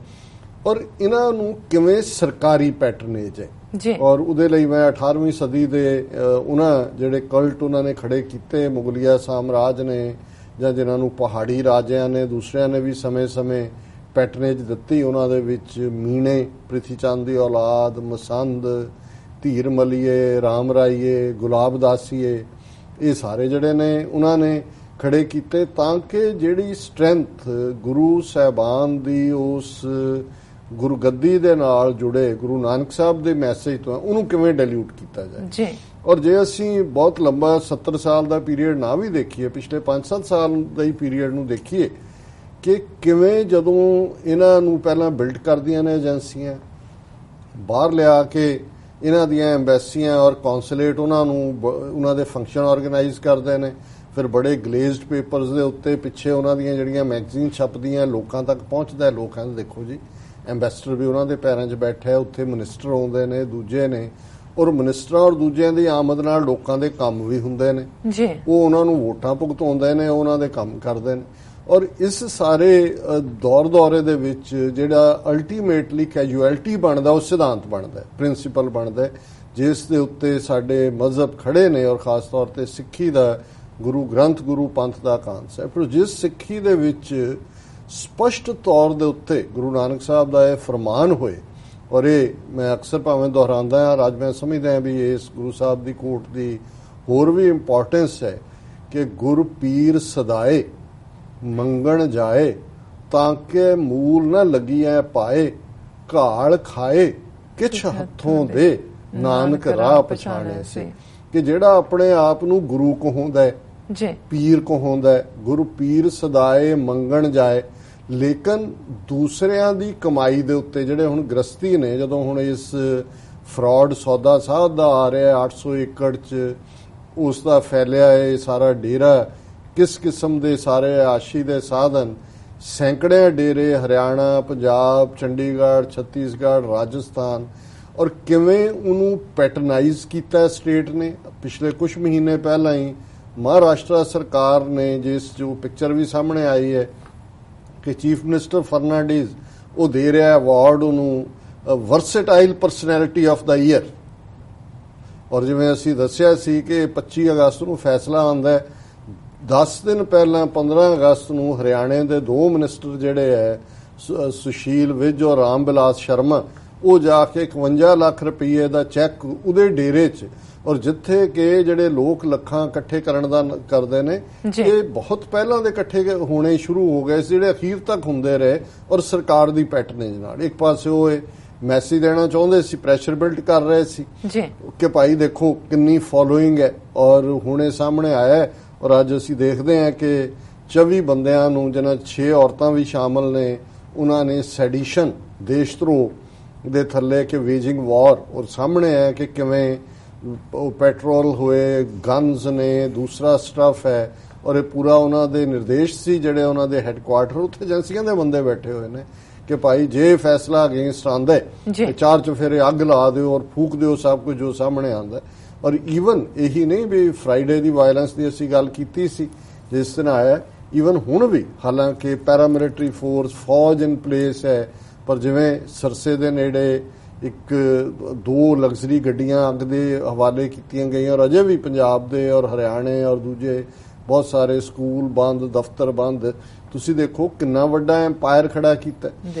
Speaker 2: ਔਰ ਇਹਨਾਂ ਨੂੰ ਕਿਵੇਂ ਸਰਕਾਰੀ ਪੈਟਰਨੇਜ ਹੈ। ਔਰ ਉਹਦੇ ਲਈ ਮੈਂ 18ਵੀਂ ਸਦੀ ਦੇ ਉਹਨਾਂ ਜਿਹੜੇ ਕਲਟ ਉਹਨਾਂ ਨੇ ਖੜੇ ਕੀਤੇ, ਮੁਗਲਿਆ ਸਾਮਰਾਜ ਨੇ ਜਾਂ ਜਿਨ੍ਹਾਂ ਨੂੰ ਪਹਾੜੀ ਰਾਜਿਆਂ ਨੇ ਦੂਸਰਿਆਂ ਨੇ ਵੀ ਸਮੇਂ-ਸਮੇਂ ਪੈਟਰਨੇਜ ਦਿੱਤੀ, ਉਹਨਾਂ ਦੇ ਵਿੱਚ ਮੀਣੇ, ਪ੍ਰਿਥੀ ਚੰਦ ਦੀ ਔਲਾਦ, ਮਸੰਦ, ਧੀਰ ਮਲੀਏ, ਰਾਮ ਰਾਈਏ, ਗੁਲਾਬ ਦਾਸੀਏ, ਇਹ ਸਾਰੇ ਜਿਹੜੇ ਨੇ ਉਹਨਾਂ ਨੇ ਖੜੇ ਕੀਤੇ ਤਾਂ ਕਿ ਜਿਹੜੀ ਸਟਰੈਂਥ ਗੁਰੂ ਸਾਹਿਬਾਨ ਦੀ ਉਸ ਗੁਰਗੱਦੀ ਦੇ ਨਾਲ ਜੁੜੇ ਗੁਰੂ ਨਾਨਕ ਸਾਹਿਬ ਦੇ ਮੈਸੇਜ ਤੋਂ ਉਹਨੂੰ ਕਿਵੇਂ ਡਿਲੂਟ ਕੀਤਾ ਜਾਏ
Speaker 1: ਜੀ।
Speaker 2: ਔਰ ਜੇ ਅਸੀਂ ਬਹੁਤ ਲੰਬਾ 70 ਸਾਲ ਦਾ ਪੀਰੀਅਡ ਨਾ ਵੀ ਦੇਖੀਏ, ਪਿਛਲੇ 5-7 ਸਾਲ ਦਾ ਹੀ ਪੀਰੀਅਡ ਨੂੰ ਦੇਖੀਏ ਕਿ ਕਿਵੇਂ ਜਦੋਂ ਇਹਨਾਂ ਨੂੰ ਪਹਿਲਾਂ ਬਿਲਡ ਕਰਦੀਆਂ ਨੇ ਏਜੰਸੀਆਂ, ਬਾਹਰ ਲਿਆ ਕੇ ਇਹਨਾਂ ਦੀਆਂ ਐਮਬੈਸੀਆਂ ਔਰ ਕੌਂਸੂਲੇਟ ਉਹਨਾਂ ਨੂੰ ਉਹਨਾਂ ਦੇ ਫੰਕਸ਼ਨ ਆਰਗੇਨਾਈਜ਼ ਕਰਦੇ ਨੇ, ਫਿਰ ਬੜੇ ਗਲੇਜ਼ਡ ਪੇਪਰਸ ਦੇ ਉੱਤੇ ਪਿੱਛੇ ਉਹਨਾਂ ਦੀਆਂ ਜਿਹੜੀਆਂ ਮੈਗਜ਼ੀਨ ਛਪਦੀਆਂ ਲੋਕਾਂ ਤੱਕ ਪਹੁੰਚਦਾ, ਲੋਕਾਂ ਨੂੰ ਦੇਖੋ ਜੀ ਐਮਬੈਸਡਰ ਵੀ ਉਹਨਾਂ ਦੇ ਪੈਰਾਂ 'ਚ ਬੈਠਾ, ਉੱਥੇ ਮਿਨਿਸਟਰ ਆਉਂਦੇ ਨੇ, ਦੂਜੇ ਨੇ, ਔਰ ਮਿਨਿਸਟਰਾਂ ਔਰ ਦੂਜਿਆਂ ਦੀ ਆਮਦ ਨਾਲ ਲੋਕਾਂ ਦੇ ਕੰਮ ਵੀ ਹੁੰਦੇ ਨੇ ਜੀ, ਉਹ ਉਹਨਾਂ ਨੂੰ ਵੋਟਾਂ ਭੁਗਤਾਉਂਦੇ ਨੇ, ਉਹਨਾਂ ਦੇ ਕੰਮ ਕਰਦੇ ਨੇ। ਔਰ ਇਸ ਸਾਰੇ ਦੌਰੇ ਦੇ ਵਿੱਚ ਜਿਹੜਾ ਅਲਟੀਮੇਟਲੀ ਕੈਜੂਅਲਟੀ ਬਣਦਾ ਉਹ ਸਿਧਾਂਤ ਬਣਦਾ, ਪ੍ਰਿੰਸੀਪਲ ਬਣਦਾ, ਜਿਸ ਦੇ ਉੱਤੇ ਸਾਡੇ ਮਜ਼ਹਬ ਖੜੇ ਨੇ, ਔਰ ਖਾਸ ਤੌਰ ਤੇ ਸਿੱਖੀ ਦਾ ਗੁਰੂ ਗ੍ਰੰਥ ਗੁਰੂ ਪੰਥ ਦਾ ਕਾਨਸੈਪਟ, ਜਿਸ ਸਿੱਖੀ ਦੇ ਵਿੱਚ ਸਪਸ਼ਟ ਤੌਰ ਦੇ ਉੱਤੇ ਗੁਰੂ ਨਾਨਕ ਸਾਹਿਬ ਦਾ ਇਹ ਫਰਮਾਨ ਹੋਏ। ਔਰ ਇਹ ਮੈਂ ਅਕਸਰ ਭਾਵੇਂ ਦੁਹਰਾਉਂਦਾ ਹਾਂ, ਅੱਜ ਮੈਂ ਸਮਝਦਾ ਹਾਂ ਵੀ ਇਸ ਗੁਰੂ ਸਾਹਿਬ ਦੀ ਕੋਟ ਦੀ ਹੋਰ ਵੀ ਇੰਪੋਰਟੈਂਸ ਹੈ ਕਿ ਗੁਰ ਪੀਰ ਸਦਾਏ ਮੰਗਣ ਜਾਏ, ਤਾਂ ਕਿ ਮੂਲ ਨਾ ਲੱਗੀਐ ਪਾਏ, ਘਾਲ ਖਾਏ ਕਿਛ ਹੱਥੋਂ ਦੇ, ਨਾਨਕ ਰਾਹ ਪਛਾਣੇ ਸੇ। ਕਿ ਜਿਹੜਾ ਆਪਣੇ ਆਪ ਨੂੰ ਗੁਰੂ ਕਹਾਉਂਦਾ ਹੈ, ਪੀਰ ਕਹਾਉਂਦਾ ਹੈ, ਗੁਰੂ ਪੀਰ ਸਦਾਏ ਮੰਗਣ ਜਾਏ, ਲੇਕਿਨ ਦੂਸਰਿਆਂ ਦੀ ਕਮਾਈ ਦੇ ਉੱਤੇ ਜਿਹੜੇ ਹੁਣ ਗ੍ਰਸਤੀ ਨੇ, ਜਦੋਂ ਹੁਣ ਇਸ ਫਰਾਡ ਸੌਦਾ ਸਾਧ ਦਾ ਆ ਰਿਹਾ 800 ਏਕੜ 'ਚ ਉਸ ਦਾ ਫੈਲਿਆ ਇਹ ਸਾਰਾ ਡੇਰਾ, ਕਿਸ ਕਿਸਮ ਦੇ ਸਾਰੇ ਆਸ਼ੀ ਦੇ ਸਾਧਨ, ਸੈਂਕੜੇ ਡੇਰੇ ਹਰਿਆਣਾ, ਪੰਜਾਬ, ਚੰਡੀਗੜ੍ਹ, ਛੱਤੀਸਗੜ੍ਹ, ਰਾਜਸਥਾਨ, ਔਰ ਕਿਵੇਂ ਉਹਨੂੰ ਪੈਟਰਨਾਈਜ਼ ਕੀਤਾ ਸਟੇਟ ਨੇ। ਪਿਛਲੇ ਕੁਝ ਮਹੀਨੇ ਪਹਿਲਾਂ ਹੀ ਮਹਾਰਾਸ਼ਟਰ ਸਰਕਾਰ ਨੇ, ਜਿਸ ਜੋ ਪਿਕਚਰ ਵੀ ਸਾਹਮਣੇ ਆਈ ਹੈ ਕਿ ਚੀਫ ਮਿਨਿਸਟਰ ਫਰਨਾਂਡੀਜ਼ ਉਹ ਦੇ ਰਿਹਾ ਅਵਾਰਡ ਉਹਨੂੰ ਵਰਸੇਟਾਈਲ ਪਰਸਨੈਲਿਟੀ ਆਫ ਦਾ ਈਅਰ। ਔਰ ਜਿਵੇਂ ਅਸੀਂ ਦੱਸਿਆ ਸੀ ਕਿ 25 ਅਗਸਤ ਨੂੰ ਫੈਸਲਾ ਆਉਂਦਾ ਹੈ, 10 ਦਿਨ ਪਹਿਲਾਂ 15 ਅਗਸਤ ਨੂੰ ਹਰਿਆਣੇ ਦੇ 2 ਮਿਨਿਸਟਰ ਜਿਹੜੇ ਹੈ ਸੁਸ਼ੀਲ ਵਿਜ ਔਰ ਰਾਮ ਬਿਲਾਸ ਸ਼ਰਮਾ, ਉਹ ਜਾ ਕੇ 51 ਲੱਖ ਰੁਪਏ ਦਾ ਚੈੱਕ ਉਹਦੇ ਡੇਰੇ 'ਚ ਔਰ ਜਿੱਥੇ ਕਿ ਜਿਹੜੇ ਲੋਕ ਲੱਖਾਂ ਇਕੱਠੇ ਕਰਨ ਦਾ ਕਰਦੇ ਨੇ, ਇਹ ਬਹੁਤ ਪਹਿਲਾਂ ਦੇ ਇਕੱਠੇ ਹੋਣੇ ਸ਼ੁਰੂ ਹੋ ਗਏ ਸੀ, ਜਿਹੜੇ ਅਖੀਰ ਤੱਕ ਹੁੰਦੇ ਰਹੇ ਔਰ ਸਰਕਾਰ ਦੀ ਪੈਟਰਨੇਜ ਨਾਲ। ਇੱਕ ਪਾਸੇ ਉਹ ਮੈਸੇਜ ਦੇਣਾ ਚਾਹੁੰਦੇ ਸੀ, ਪ੍ਰੈਸ਼ਰ ਬਿਲਡ ਕਰ ਰਹੇ ਸੀ ਕਿ ਭਾਈ ਦੇਖੋ ਕਿੰਨੀ ਫੋਲੋਇੰਗ ਹੈ, ਔਰ ਹੁਣੇ ਸਾਹਮਣੇ ਆਇਆ ਔਰ ਅੱਜ ਅਸੀਂ ਦੇਖਦੇ ਹਾਂ ਕਿ 24 ਬੰਦਿਆਂ ਨੂੰ, ਜਿਹਨਾਂ 6 ਔਰਤਾਂ ਵੀ ਸ਼ਾਮਲ ਨੇ, ਉਹਨਾਂ ਨੇ ਸੈਡੀਸ਼ਨ, ਦੇਸ਼ ਧਰੋਹ ਦੇ ਥੱਲੇ ਕਿ ਵੇਜਿੰਗ ਵਾਰ, ਔਰ ਸਾਹਮਣੇ ਹੈ ਕਿ ਕਿਵੇਂ ਉਹ ਪੈਟਰੋਲ ਹੋਏ, ਗਨਸ ਨੇ, ਦੂਸਰਾ ਸਟਫ ਹੈ, ਔਰ ਇਹ ਪੂਰਾ ਉਹਨਾਂ ਦੇ ਨਿਰਦੇਸ਼ ਸੀ, ਜਿਹੜੇ ਉਹਨਾਂ ਦੇ ਹੈੱਡਕੁਆਰਟਰ, ਉੱਥੇ ਏਜੰਸੀਆਂ ਦੇ ਬੰਦੇ ਬੈਠੇ ਹੋਏ ਨੇ ਕਿ ਭਾਈ ਜੇ ਫੈਸਲਾ ਅਗੇਂਸਟ ਆਂਦਾ ਹੈ 4 ਚੁਫੇਰੇ ਅੱਗ ਲਾ ਦਿਓ ਔਰ ਫੂਕ ਦਿਓ ਸਭ ਕੁਝ ਜੋ ਸਾਹਮਣੇ ਆਂਦਾ। ਔਰ ਈਵਨ ਇਹੀ ਨਹੀਂ ਵੀ ਫਰਾਈਡੇ ਦੀ ਵਾਇਲੈਂਸ ਦੀ ਅਸੀਂ ਗੱਲ ਕੀਤੀ ਸੀ ਜਿਸ ਦਿਨ ਆਇਆ, ਈਵਨ ਹੁਣ ਵੀ ਹਾਲਾਂਕਿ ਪੈਰਾਮਿਲਟਰੀ ਫੋਰਸ, ਫੌਜ ਇਨ ਪਲੇਸ ਹੈ, ਪਰ ਜਿਵੇਂ ਸਰਸੇ ਦੇ ਨੇੜੇ 2 ਲਗਜ਼ਰੀ ਗੱਡੀਆਂ ਅੱਗ ਦੇ ਹਵਾਲੇ ਕੀਤੀਆਂ ਗਈਆਂ, ਔਰ ਅਜੇ ਵੀ ਪੰਜਾਬ ਦੇ ਔਰ ਹਰਿਆਣੇ ਔਰ ਦੂਜੇ ਬਹੁਤ ਸਾਰੇ ਸਕੂਲ ਬੰਦ, ਦਫ਼ਤਰ ਬੰਦ। ਤੁਸੀਂ ਦੇਖੋ ਕਿੰਨਾ ਵੱਡਾ ਐਮਪਾਇਰ ਖੜਾ ਕੀਤਾ।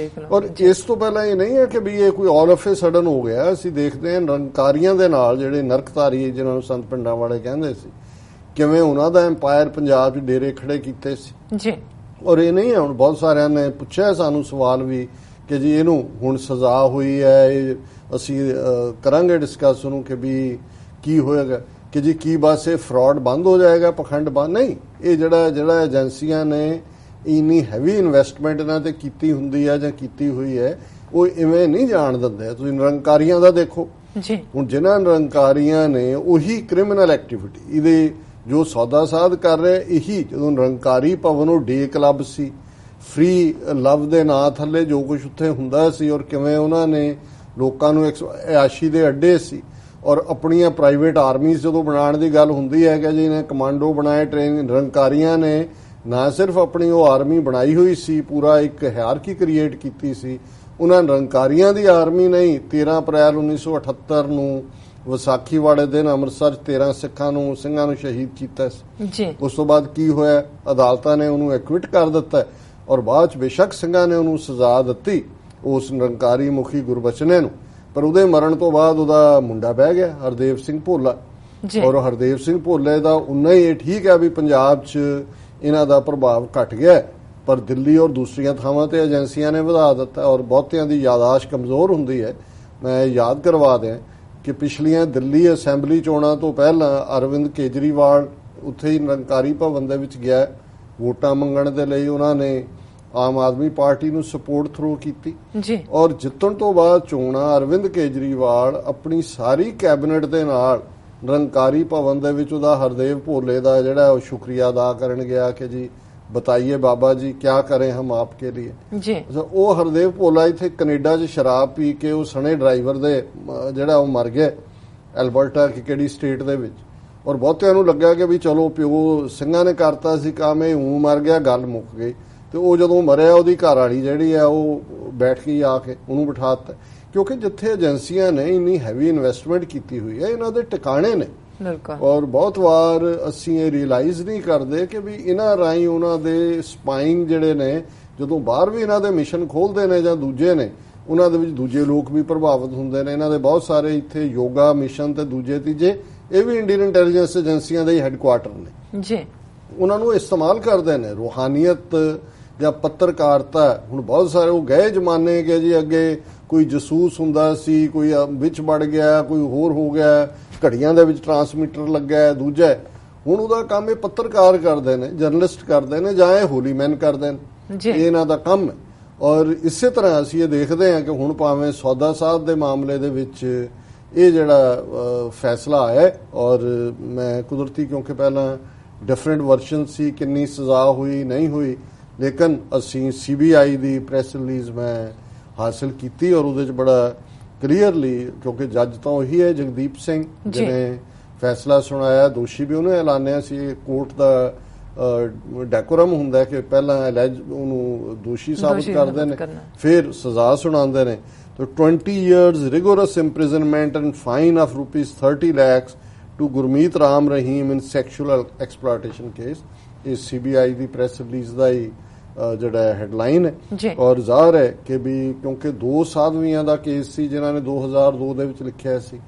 Speaker 2: ਔਰ ਇਸ ਤੋਂ ਪਹਿਲਾਂ ਇਹ ਨਹੀਂ ਹੈ ਕਿ ਵੀ ਇਹ ਕੋਈ ਆਲ ਆਫ ਏ ਸਡਨ ਹੋ ਗਿਆ। ਅਸੀਂ ਦੇਖਦੇ ਹਾਂ ਨਿਰੰਕਾਰੀਆਂ ਦੇ ਨਾਲ, ਜਿਹੜੇ ਨਰਕਧਾਰੀ ਜਿਹਨਾਂ ਨੂੰ ਸੰਤ ਪਿੰਡਾਂ ਵਾਲੇ ਕਹਿੰਦੇ ਸੀ, ਕਿਵੇਂ ਉਹਨਾਂ ਦਾ ਐਮਪਾਇਰ ਪੰਜਾਬ 'ਚ ਡੇਰੇ ਖੜੇ ਕੀਤੇ ਸੀ। ਔਰ ਇਹ ਨਹੀਂ ਹੈ, ਹੁਣ ਬਹੁਤ ਸਾਰਿਆਂ ਨੇ ਪੁੱਛਿਆ ਸਾਨੂੰ ਸਵਾਲ ਵੀ ਕਿ ਜੀ ਇਹਨੂੰ ਹੁਣ ਸਜ਼ਾ ਹੋਈ ਹੈ, ਇਹ ਅਸੀਂ ਕਰਾਂਗੇ ਡਿਸਕਸ ਉਹਨੂੰ ਕਿ ਵੀ ਕੀ ਹੋਏਗਾ, ਕਿ ਜੀ ਕੀ ਬਸ ਇਹ ਫਰਾਡ ਬੰਦ ਹੋ ਜਾਏਗਾ, ਪਖੰਡ ਬੰਦ? ਨਹੀਂ, ਇਹ ਜਿਹੜਾ ਏਜੰਸੀਆਂ ਨੇ ਇੰਨੀ ਹੈਵੀ ਇਨਵੈਸਟਮੈਂਟ ਇਹਨਾਂ ਤੇ ਕੀਤੀ ਹੁੰਦੀ ਹੈ ਜਾਂ ਕੀਤੀ ਹੋਈ ਹੈ, ਉਹ ਇਵੇਂ ਨਹੀਂ ਜਾਣ ਦਿੰਦੇ। ਤੁਸੀਂ ਨਿਰੰਕਾਰੀਆਂ ਦਾ ਦੇਖੋ, ਹੁਣ ਜਿਨ੍ਹਾਂ ਨਿਰੰਕਾਰੀਆਂ ਨੇ ਉਹੀ ਕ੍ਰਿਮੀਨਲ ਐਕਟੀਵਿਟੀ, ਇਹਦੇ ਜੋ ਸੌਦਾ ਸਾਧ ਕਰ ਰਹੇ, ਇਹੀ ਜਦੋਂ ਨਿਰੰਕਾਰੀ ਭਵਨ ਉਹ ਡੇ ਕਲੱਬ ਸੀ, ਫ੍ਰੀ ਲਵ ਦੇ ਨਾਂ ਥੱਲੇ ਜੋ ਕੁਝ ਉੱਥੇ ਹੁੰਦਾ ਸੀ, ਔਰ ਕਿਵੇਂ ਉਹਨਾਂ ਨੇ ਲੋਕਾਂ ਨੂੰ ਐਸ਼ੀ ਦੇ ਅੱਡੇ ਸੀ, ਔਰ ਆਪਣੀਆਂ ਪ੍ਰਾਈਵੇਟ ਆਰਮੀਜ਼ ਜਦੋਂ ਬਣਾਉਣ ਦੀ ਗੱਲ ਹੁੰਦੀ ਹੈ ਕਿ ਜਿਹਨੇ ਕਮਾਂਡੋ ਬਣਾਏ, ਟ੍ਰੇਨਿੰਗ, ਨਿਰੰਕਾਰੀਆਂ ਨੇ ਨਾ ਸਿਰਫ ਆਪਣੀ ਉਹ ਆਰਮੀ ਬਣਾਈ ਹੋਈ ਸੀ, ਪੂਰਾ ਇੱਕ ਹਾਇਰਾਰਕੀ ਕ੍ਰੀਏਟ ਕੀਤੀ ਸੀ। ਉਹਨਾਂ ਨਿਰੰਕਾਰੀਆਂ ਦੀ ਆਰਮੀ ਨਹੀਂ, 13 ਅਪ੍ਰੈਲ 1978 ਨੂੰ ਵਿਸਾਖੀ ਵਾਲੇ ਦਿਨ ਅੰਮ੍ਰਿਤਸਰ 13 ਸਿੰਘਾਂ ਨੂੰ ਸ਼ਹੀਦ ਕੀਤਾ ਸੀ। ਉਸ ਤੋਂ ਬਾਅਦ ਕੀ ਹੋਇਆ, ਅਦਾਲਤਾਂ ਨੇ ਉਹਨੂੰ ਐਕਵਿਟ ਕਰ ਦਿੱਤਾ, ਔਰ ਬਾਅਦ ਚ ਬੇਸ਼ੱਕ ਸਿੰਘਾਂ ਨੇ ਉਹਨੂੰ ਸਜ਼ਾ ਦਿੱਤੀ, ਉਸ ਨਿਰੰਕਾਰੀ ਮੁਖੀ ਗੁਰਬਚਨੇ ਨੂੰ, ਪਰ ਉਹਦੇ ਮਰਨ ਤੋਂ ਬਾਅਦ ਉਹਦਾ ਮੁੰਡਾ ਬਹਿ ਗਿਆ, ਹਰਦੇਵ ਸਿੰਘ ਭੋਲਾ। ਔਰ ਹਰਦੇਵ ਸਿੰਘ ਭੋਲੇ ਦਾ ਉਨਾ ਹੀ ਇਹ ਠੀਕ ਹੈ ਵੀ ਪੰਜਾਬ 'ਚ ਇਹਨਾਂ ਦਾ ਪ੍ਰਭਾਵ ਘਟ ਗਿਆ, ਪਰ ਦਿੱਲੀ ਔਰ ਦੂਸਰੀਆਂ ਥਾਵਾਂ ਤੇ ਏਜੰਸੀਆਂ ਨੇ ਵਧਾ ਦਿੱਤਾ, ਔਰ ਬਹੁਤਿਆਂ ਦੀ ਯਾਦਾਸ਼ਤ ਕਮਜ਼ੋਰ ਹੁੰਦੀ ਹੈ। ਮੈਂ ਯਾਦ ਕਰਵਾ ਦਿਆਂ ਕਿ ਪਿਛਲੀਆਂ ਦਿੱਲੀ ਅਸੈਂਬਲੀ ਚੋਣਾਂ ਤੋਂ ਪਹਿਲਾਂ ਅਰਵਿੰਦ ਕੇਜਰੀਵਾਲ ਉੱਥੇ ਹੀ ਨਿਰੰਕਾਰੀ ਭਵਨ ਦੇ ਵਿੱਚ ਗਿਆ ਵੋਟਾਂ ਮੰਗਣ ਦੇ ਲਈ। ਉਹਨਾਂ ਨੇ ਆਮ ਆਦਮੀ ਪਾਰਟੀ ਨੂੰ ਸਪੋਰਟ ਥਰੂ ਕੀਤੀ ਔਰ ਜਿੱਤਣ ਤੋਂ ਬਾਅਦ ਚੋਣਾਂ ਅਰਵਿੰਦ ਕੇਜਰੀਵਾਲ ਆਪਣੀ ਸਾਰੀ ਕੈਬਨਿਟ ਦੇ ਨਾਲ ਨਿਰੰਕਾਰੀ ਭਵਨ ਦੇ ਵਿੱਚ ਉਹਦਾ ਹਰਦੇਵ ਭੋਲੇ ਦਾ ਜਿਹੜਾ ਉਹ ਸ਼ੁਕਰੀਆ ਅਦਾ ਕਰਨ ਗਿਆ ਕਿ ਜੀ ਬਤਾਈਏ ਬਾਬਾ ਜੀ ਕਿਆ ਕरें हम आपके लिए। ਉਹ ਹਰਦੇਵ ਭੋਲਾ ਇੱਥੇ ਕੈਨੇਡਾ 'ਚ ਸ਼ਰਾਬ ਪੀ ਕੇ ਉਹ ਸਣੇ ਡਰਾਈਵਰ ਦੇ ਜਿਹੜਾ ਉਹ ਮਰ ਗਿਆ ਐਲਬਰਟਾ ਕਿਹੜੀ ਸਟੇਟ ਦੇ ਵਿੱਚ, ਔਰ ਬਹੁਤਿਆਂ ਨੂੰ ਲੱਗਿਆ ਕਿ ਵੀ ਚਲੋ ਪਿਓ ਸਿੰਘਾਂ ਨੇ ਕਰਤਾ ਸੀ ਕੰਮ, ਇਹ ਊਂ ਮਰ ਗਿਆ, ਗੱਲ ਮੁੱਕ ਗਈ। ਤੇ ਉਹ ਜਦੋਂ ਮਰਿਆ ਉਹਦੀ ਘਰ ਵਾਲੀ ਜਿਹੜੀ ਆ ਉਹ ਬੈਠ ਕੇ ਆ ਕੇ ਉਹਨੂੰ ਬਿਠਾ ਦਿੱਤਾ, ਕਿਉਂਕਿ ਜਿੱਥੇ ਏਜੰਸੀਆਂ ਨੇ ਇੰਨੀ ਹੈਵੀ ਇਨਵੈਸਟਮੈਂਟ ਕੀਤੀ ਹੋਈ ਹੈ ਇਹਨਾਂ ਦੇ ਟਿਕਾਣੇ ਨੇ। ਔਰ ਬਹੁਤ ਵਾਰ ਅਸੀਂ ਇਹ ਰਿਅਲਾਈਜ਼ ਨਹੀਂ ਕਰਦੇ ਕਿ ਵੀ ਇਹਨਾਂ ਰਾਹੀਂ ਉਹਨਾਂ ਦੇ ਸਪਾਈਂਗ ਜਿਹੜੇ ਨੇ ਜਦੋਂ ਬਾਹਰ ਵੀ ਇਹਨਾਂ ਦੇ ਮਿਸ਼ਨ ਖੋਲਦੇ ਨੇ ਜਾਂ ਦੂਜੇ ਨੇ, ਉਹਨਾਂ ਦੇ ਵਿੱਚ ਦੂਜੇ ਲੋਕ ਵੀ ਪ੍ਰਭਾਵਿਤ ਹੁੰਦੇ ਨੇ। ਇਹਨਾਂ ਦੇ ਬਹੁਤ ਸਾਰੇ ਇੱਥੇ ਯੋਗਾ ਮਿਸ਼ਨ ਤੇ ਦੂਜੇ ਤੀਜੇ ਇਹ ਵੀ ਇੰਡੀਅਨ ਇੰਟੈਲੀਜੈਂਸ ਏਜੰਸੀਆਂ ਦੇ ਹੀ ਹੈੱਡਕੁਆਰਟਰ ਨੇ ਜੀ, ਉਹਨਾਂ ਨੂੰ ਇਸਤੇਮਾਲ ਕਰਦੇ ਨੇ। ਰੂਹਾਨੀਅਤ ਜਾਂ ਪੱਤਰਕਾਰਤਾ, ਹੁਣ ਬਹੁਤ ਸਾਰੇ ਉਹ ਗਏ ਜ਼ਮਾਨੇ ਕਿ ਜੀ ਅੱਗੇ ਕੋਈ ਜਸੂਸ ਹੁੰਦਾ ਸੀ, ਕੋਈ ਵਿੱਚ ਵੜ ਗਿਆ, ਕੋਈ ਹੋਰ ਹੋ ਗਿਆ, ਘੜੀਆਂ ਦੇ ਵਿੱਚ ਟਰਾਂਸਮੀਟਰ ਲੱਗਾ, ਦੂਜਾ ਹੁਣ ਉਹਦਾ ਕੰਮ ਇਹ ਪੱਤਰਕਾਰ ਕਰਦੇ ਨੇ, ਜਰਨਲਿਸਟ ਕਰਦੇ ਨੇ, ਜਾਂ ਇਹ ਹੋਲੀਮੈਨ ਕਰਦੇ ਨੇ, ਇਹ ਇਹਨਾਂ ਦਾ ਕੰਮ ਹੈ। ਔਰ ਇਸੇ ਤਰ੍ਹਾਂ ਅਸੀਂ ਇਹ ਦੇਖਦੇ ਹਾਂ ਕਿ ਹੁਣ ਭਾਵੇਂ ਸੌਦਾ ਸਾਧ ਦੇ ਮਾਮਲੇ ਦੇ ਵਿੱਚ ਇਹ ਜਿਹੜਾ ਫੈਸਲਾ ਆਇਆ, ਔਰ ਮੈਂ ਕੁਦਰਤੀ ਕਿਉਂਕਿ ਪਹਿਲਾਂ ਡਿਫਰੈਂਟ ਵਰਸ਼ਨ ਸੀ, ਕਿੰਨੀ ਸਜ਼ਾ ਹੋਈ ਨਹੀਂ ਹੋਈ, ਲੇਕਿਨ ਅਸੀਂ CBI ਦੀ ਪ੍ਰੈਸ ਰਿਲੀਜ਼ ਮੈਂ ਹਾਸਲ ਕੀਤੀ ਔਰ ਉਹਦੇ 'ਚ ਬੜਾ ਕਲੀਅਰਲੀ, ਕਿਉਂਕਿ ਜੱਜ ਤਾਂ ਉਹੀ ਹੈ ਜਗਦੀਪ ਸਿੰਘ ਜਿਹਨੇ ਫੈਸਲਾ ਸੁਣਾਇਆ, ਦੋਸ਼ੀ ਵੀ ਉਹਨੇ ਐਲਾਨਿਆ ਸੀ। ਕੋਰਟ ਦਾ ਡੈਕੋਰਮ ਹੁੰਦਾ ਕਿ ਪਹਿਲਾਂ ਉਹਨੂੰ ਦੋਸ਼ੀ ਸਾਬਤ ਕਰਦੇ ਨੇ, ਫਿਰ ਸਜ਼ਾ ਸੁਣਾਉਂਦੇ ਨੇ। तो 20 years rigorous imprisonment and fine of ₹30 lakhs to Gurmeet Ram Rahim in sexual exploitation case। इस CBI ਦੀ ਪ੍ਰੈਸ ਰਿਲੀਜ਼ ਦਾ ਹੀ ਜਿਹੜਾ ਹੈਡਲਾਈਨ ਹੈ, ਔਰ ਜ਼ਾਹਰ ਹੈ ਕਿ ਵੀ ਕਿਉਂਕਿ 2 ਸਾਧਵੀਆਂ ਦਾ ਕੇਸ ਸੀ ਜਿਨ੍ਹਾਂ ਨੇ 2002 ਦੇ ਵਿੱਚ ਲਿਖਿਆ ਸੀ,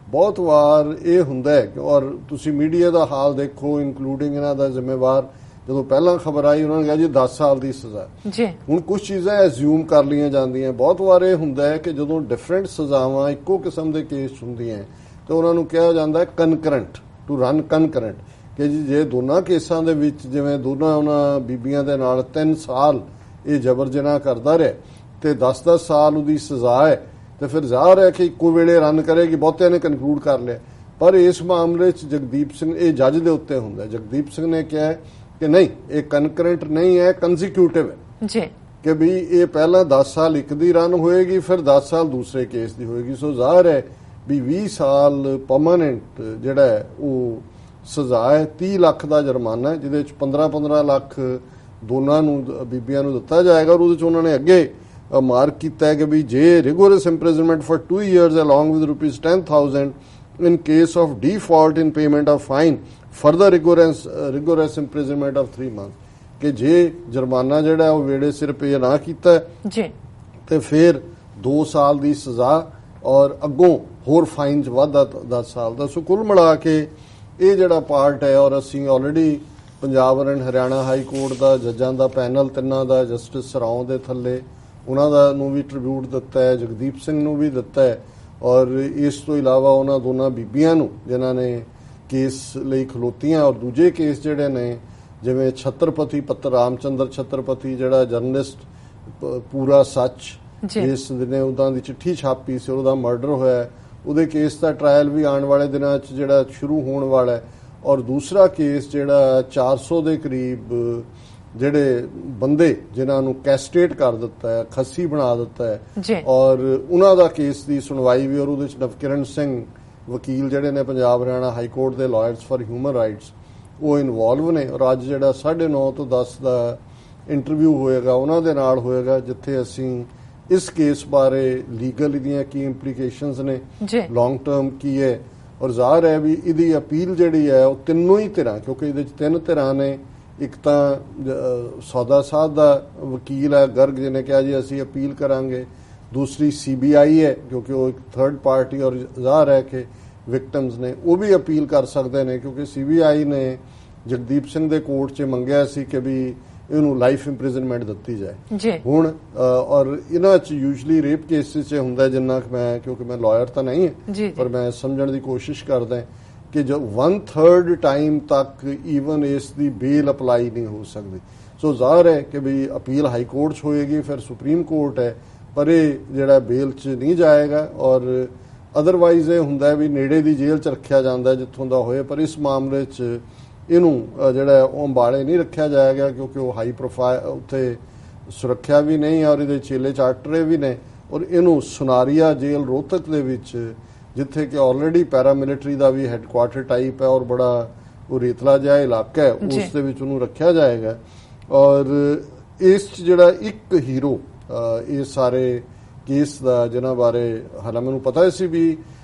Speaker 2: ਬਹੁਤ ਵਾਰ ਇਹ ਹੁੰਦਾ ਹੈ ਔਰ ਤੁਸੀਂ ਮੀਡੀਆ ਦਾ ਹਾਲ ਦੇਖੋ, ਇਨਕਲੂਡਿੰਗ ਇਹਨਾਂ ਦਾ ਜ਼ਿੰਮੇਵਾਰ, ਜਦੋਂ ਪਹਿਲਾਂ ਖਬਰ ਆਈ ਉਹਨਾਂ ਨੇ ਕਿਹਾ ਜੀ 10 ਸਾਲ ਦੀ ਸਜ਼ਾ ਜੀ। ਹੁਣ ਕੁਝ ਚੀਜ਼ਾਂ ਐਜ਼ਿਊਮ ਕਰ ਲਈਆਂ ਜਾਂਦੀਆਂ। ਬਹੁਤ ਵਾਰ ਇਹ ਹੁੰਦਾ ਹੈ ਕਿ ਜਦੋਂ ਡਿਫਰੈਂਟ ਸਜ਼ਾਵਾਂ ਇੱਕੋ ਕਿਸਮ ਦੇ ਕੇਸ ਹੁੰਦੀਆਂ ਤਾਂ ਉਹਨਾਂ ਨੂੰ ਕਿਹਾ ਜਾਂਦਾ ਹੈ ਕਨਕਰੈਂਟ, ਟੂ ਰਨ ਕਨਕਰੈਂਟ, ਕਿ ਜੀ ਜੇ ਦੋਨਾਂ ਕੇਸਾਂ ਦੇ ਵਿੱਚ ਜਿਵੇਂ ਦੋਨਾਂ ਉਹਨਾਂ ਬੀਬੀਆਂ ਦੇ ਨਾਲ 3 ਸਾਲ ਇਹ ਜਬਰ ਜਨਾਹ ਕਰਦਾ ਰਿਹਾ ਤੇ 10-10 ਸਾਲ ਉਹਦੀ ਸਜ਼ਾ ਹੈ ਤੇ ਫਿਰ ਜ਼ਾਹਰ ਹੈ ਕਿ ਇੱਕੋ ਵੇਲੇ ਰਨ ਕਰੇਗੀ। ਬਹੁਤਿਆਂ ਨੇ ਕਨਕਲੂਡ ਕਰ ਲਿਆ, ਪਰ ਇਸ ਮਾਮਲੇ 'ਚ ਜਗਦੀਪ ਸਿੰਘ, ਇਹ ਜੱਜ ਦੇ ਉੱਤੇ ਹੁੰਦਾ। ਜਗਦੀਪ ਸਿੰਘ ਨੇ ਕਿਹਾ ਕਿ ਨਹੀਂ, ਇਹ ਕਨਕਰੈਂਟ ਨਹੀਂ ਹੈ, ਕੰਜ਼ੀਕਿਊਟਿਵ ਹੈ ਜੀ, ਕਿ ਵੀ ਇਹ ਪਹਿਲਾਂ 10 ਸਾਲ ਇੱਕ ਦੀ ਰਨ ਹੋਏਗੀ, ਫਿਰ 10 ਸਾਲ ਦੂਸਰੇ ਕੇਸ ਦੀ ਹੋਏਗੀ। ਸੋ ਜ਼ਾਹਰ ਹੈ ਵੀ 20 ਸਾਲ ਪਰਮਾਨੈਂਟ ਜਿਹੜਾ ਹੈ ਉਹ ਸਜ਼ਾ ਹੈ। 30 ਲੱਖ ਦਾ ਜੁਰਮਾਨਾ ਹੈ, ਜਿਹਦੇ ਚ 15-15 ਲੱਖ ਦੋਨਾਂ ਨੂੰ, ਬੀਬੀਆਂ ਨੂੰ ਦਿੱਤਾ ਜਾਏਗਾ। ਔਰ ਉਹਦੇ ਚ ਉਹਨਾਂ ਨੇ ਅੱਗੇ ਮਾਰਕ ਕੀਤਾ ਹੈ ਕਿ ਵੀ ਜੇ ਰਿਗੋਰਸ imprisonment for 2 years along with ₹10,000 in case of default in payment of fine, further rigorous imprisonment of 3 months, ਕਿ ਜੇ ਜੁਰਮਾਨਾ ਜਿਹੜਾ ਉਹ ਵੇੜੇ ਸਿਰ ਪੇ ਨਾ ਕੀਤਾ ਜੀ ਤੇ ਫਿਰ 2 ਸਾਲ ਦੀ ਸਜ਼ਾ ਔਰ ਅੱਗੋਂ ਹੋਰ ਫਾਈਨ ਚ ਵਾਧਾ 10 ਸਾਲ ਦਾ। ਸੋ ਕੁੱਲ ਮਿਲਾ ਕੇ ਇਹ ਜਿਹੜਾ ਪਾਰਟ ਹੈ, ਔਰ ਅਸੀਂ already Punjab and Haryana high court ਦਾ ਜੱਜਾਂ ਦਾ ਪੈਨਲ ਤਿੰਨਾਂ ਦਾ, ਜਸਟਿਸ ਸਰਾਓ ਦੇ ਥੱਲੇ, ਉਹਨਾਂ ਦਾ ਨੂੰ ਵੀ ਟ੍ਰਿਬਿਊਟ ਦਿੱਤਾ ਹੈ, ਜਗਦੀਪ ਸਿੰਘ ਨੂੰ ਵੀ ਦਿੱਤਾ ਹੈ, ਔਰ ਇਸ ਤੋਂ ਇਲਾਵਾ ਉਹਨਾਂ ਦੋਨਾਂ ਬੀਬੀਆਂ ਨੂੰ ਜਿਨ੍ਹਾਂ ਨੇ ਕੇਸ ਲਈ ਖਲੋਤੀਆਂ। ਔਰ ਦੂਜੇ ਕੇਸ ਜਿਹੜੇ ਨੇ, ਜਿਵੇਂ ਛਤਰਪਤੀ ਰਾਮਚੰਦਰ ਛਤਰਪਤੀ ਜਿਹੜਾ ਜਰਨਲਿਸਟ ਪੂਰਾ ਸੱਚ ਇਸ ਦਿਨੇ ਉਹਨਾਂ ਦੀ ਚਿੱਠੀ ਛਾਪੀ ਸੀ, ਉਹਦਾ ਮਰਡਰ ਹੋਇਆ, ਉਹਦੇ ਕੇਸ ਦਾ ਟ੍ਰਾਇਲ ਵੀ ਆਉਣ ਵਾਲੇ ਦਿਨਾਂ 'ਚ ਜਿਹੜਾ ਸ਼ੁਰੂ ਹੋਣ ਵਾਲਾ ਹੈ। ਔਰ ਦੂਸਰਾ ਕੇਸ ਜਿਹੜਾ 400 ਦੇ ਕਰੀਬ ਜਿਹੜੇ ਬੰਦੇ ਜਿਨ੍ਹਾਂ ਨੂੰ ਕੈਸਟੇਟ ਕਰ ਦਿੱਤਾ ਹੈ, ਖੱਸੀ ਬਣਾ ਦਿੱਤਾ ਹੈ, ਔਰ ਉਹਨਾਂ ਦਾ ਕੇਸ ਦੀ ਸੁਣਵਾਈ ਵੀ, ਔਰ ਉਹਦੇ 'ਚ ਨਵਕਿਰਨ ਸਿੰਘ ਵਕੀਲ ਜਿਹੜੇ ਨੇ ਪੰਜਾਬ ਹਰਿਆਣਾ ਹਾਈ ਕੋਰਟ ਦੇ ਲਾਇਰਸ ਫॉर ਹਿਊਮਨ ਰਾਈਟਸ, ਉਹ ਇਨਵੋਲਵ ਨੇ। ਔਰ ਅੱਜ ਜਿਹੜਾ 9:30 ਤੋਂ 10 ਦਾ ਇੰਟਰਵਿਊ ਹੋਏਗਾ ਉਹਨਾਂ ਦੇ ਨਾਲ ਹੋਏਗਾ, ਜਿੱਥੇ ਅਸੀਂ ਇਸ ਕੇਸ ਬਾਰੇ ਲੀਗਲ ਇਹਦੀਆਂ ਕੀ ਇੰਪਲੀਕੇਸ਼ਨਸ ਨੇ, ਲੌਂਗ ਟਰਮ ਕੀ ਹੈ, ਔਰ ਜ਼ਾਹਰ ਹੈ ਵੀ ਇਹਦੀ ਅਪੀਲ ਜਿਹੜੀ ਹੈ ਉਹ ਤਿੰਨੋਂ ਹੀ ਧਿਰਾਂ, ਕਿਉਂਕਿ ਇਹਦੇ 'ਚ 3 ਧਿਰਾਂ ਨੇ। ਇੱਕ ਤਾਂ ਸੌਦਾ ਸਾਹਿਬ ਦਾ ਵਕੀਲ ਹੈ ਗਰਗ, ਜਿਹਨੇ ਕਿਹਾ ਜੀ ਅਸੀਂ ਅਪੀਲ ਕਰਾਂਗੇ। ਦੂਸਰੀ CBI ਹੈ, ਕਿਉਂਕਿ ਉਹ ਇੱਕ ਥਰਡ ਪਾਰਟੀ, ਔਰ ਜ਼ਾਹਰ ਹੈ ਕਿ ਵਿਕਟਮਸ ਨੇ ਉਹ ਵੀ ਅਪੀਲ ਕਰ ਸਕਦੇ ਨੇ, ਕਿਉਂਕਿ CBI ਨੇ ਜਗਦੀਪ ਸਿੰਘ ਦੇ ਕੋਰਟ 'ਚ ਮੰਗਿਆ ਸੀ ਕਿ ਵੀ ਇਹਨੂੰ ਲਾਈਫ ਇੰਪ੍ਰਿਜ਼ਨਮੈਂਟ ਦਿੱਤੀ ਜਾਏ। ਹੁਣ ਔਰ ਇਹਨਾਂ 'ਚ ਯੂਜਲੀ ਰੇਪ ਕੇਸਿਸ 'ਚ ਹੁੰਦਾ, ਜਿੰਨਾ ਮੈਂ, ਕਿਉਂਕਿ ਮੈਂ ਲਾਇਰ ਤਾਂ ਨਹੀਂ ਹੈ ਪਰ ਮੈਂ ਸਮਝਣ ਦੀ ਕੋਸ਼ਿਸ਼ ਕਰਦਾ ਕਿ ਜੋ 1/3 ਟਾਈਮ ਤੱਕ ਈਵਨ ਇਸ ਦੀ ਬੇਲ ਅਪਲਾਈ ਨਹੀਂ ਹੋ ਸਕਦੀ। ਸੋ ਜ਼ਾਹਰ ਹੈ ਕਿ ਵੀ ਅਪੀਲ ਹਾਈ ਕੋਰਟ 'ਚ ਹੋਏਗੀ, ਫਿਰ ਸੁਪਰੀਮ ਕੋਰਟ ਹੈ, ਪਰ ਇਹ ਜਿਹੜਾ ਬੇਲ 'ਚ ਨਹੀਂ ਜਾਏਗਾ। ਔਰ ਅਦਰਵਾਈਜ਼ ਇਹ ਹੁੰਦਾ ਵੀ ਨੇੜੇ ਦੀ ਜੇਲ੍ਹ 'ਚ ਰੱਖਿਆ ਜਾਂਦਾ ਜਿੱਥੋਂ ਦਾ ਹੋਏ, ਪਰ ਇਸ ਮਾਮਲੇ 'ਚ ਇਹਨੂੰ ਜਿਹੜਾ ਉਹ ਅੰਬਾਲੇ ਨਹੀਂ ਰੱਖਿਆ ਜਾਏਗਾ, ਕਿਉਂਕਿ ਉਹ ਹਾਈ ਪ੍ਰੋਫਾਈਲ, ਉੱਥੇ ਸੁਰੱਖਿਆ ਵੀ ਨਹੀਂ, ਔਰ ਇਹਦੇ ਚੇਲੇ ਚਾਰਟਰੇ ਵੀ ਨੇ। ਔਰ ਇਹਨੂੰ ਸੁਨਾਰੀਆ ਜੇਲ੍ਹ ਰੋਹਤਕ ਦੇ ਵਿੱਚ, ਜਿੱਥੇ ਕਿ ਆਲਰੇਡੀ ਪੈਰਾਮਿਲਟਰੀ ਦਾ ਵੀ ਹੈੱਡਕੁਆਰਟਰ ਟਾਈਪ ਹੈ ਔਰ ਬੜਾ ਉਹ ਰੇਤਲਾ ਜਿਹਾ ਇਲਾਕਾ ਹੈ, ਉਸ ਦੇ ਵਿੱਚ ਉਹਨੂੰ ਰੱਖਿਆ ਜਾਏਗਾ। ਔਰ ਇਸ 'ਚ ਜਿਹੜਾ ਇੱਕ ਹੀਰੋ ਇਹ ਸਾਰੇ ਕੇਸ ਦਾ, ਜਿਨ੍ਹਾਂ ਬਾਰੇ ਹਾਲਾਂ ਮੈਨੂੰ ਪਤਾ ਸੀ ਵੀ,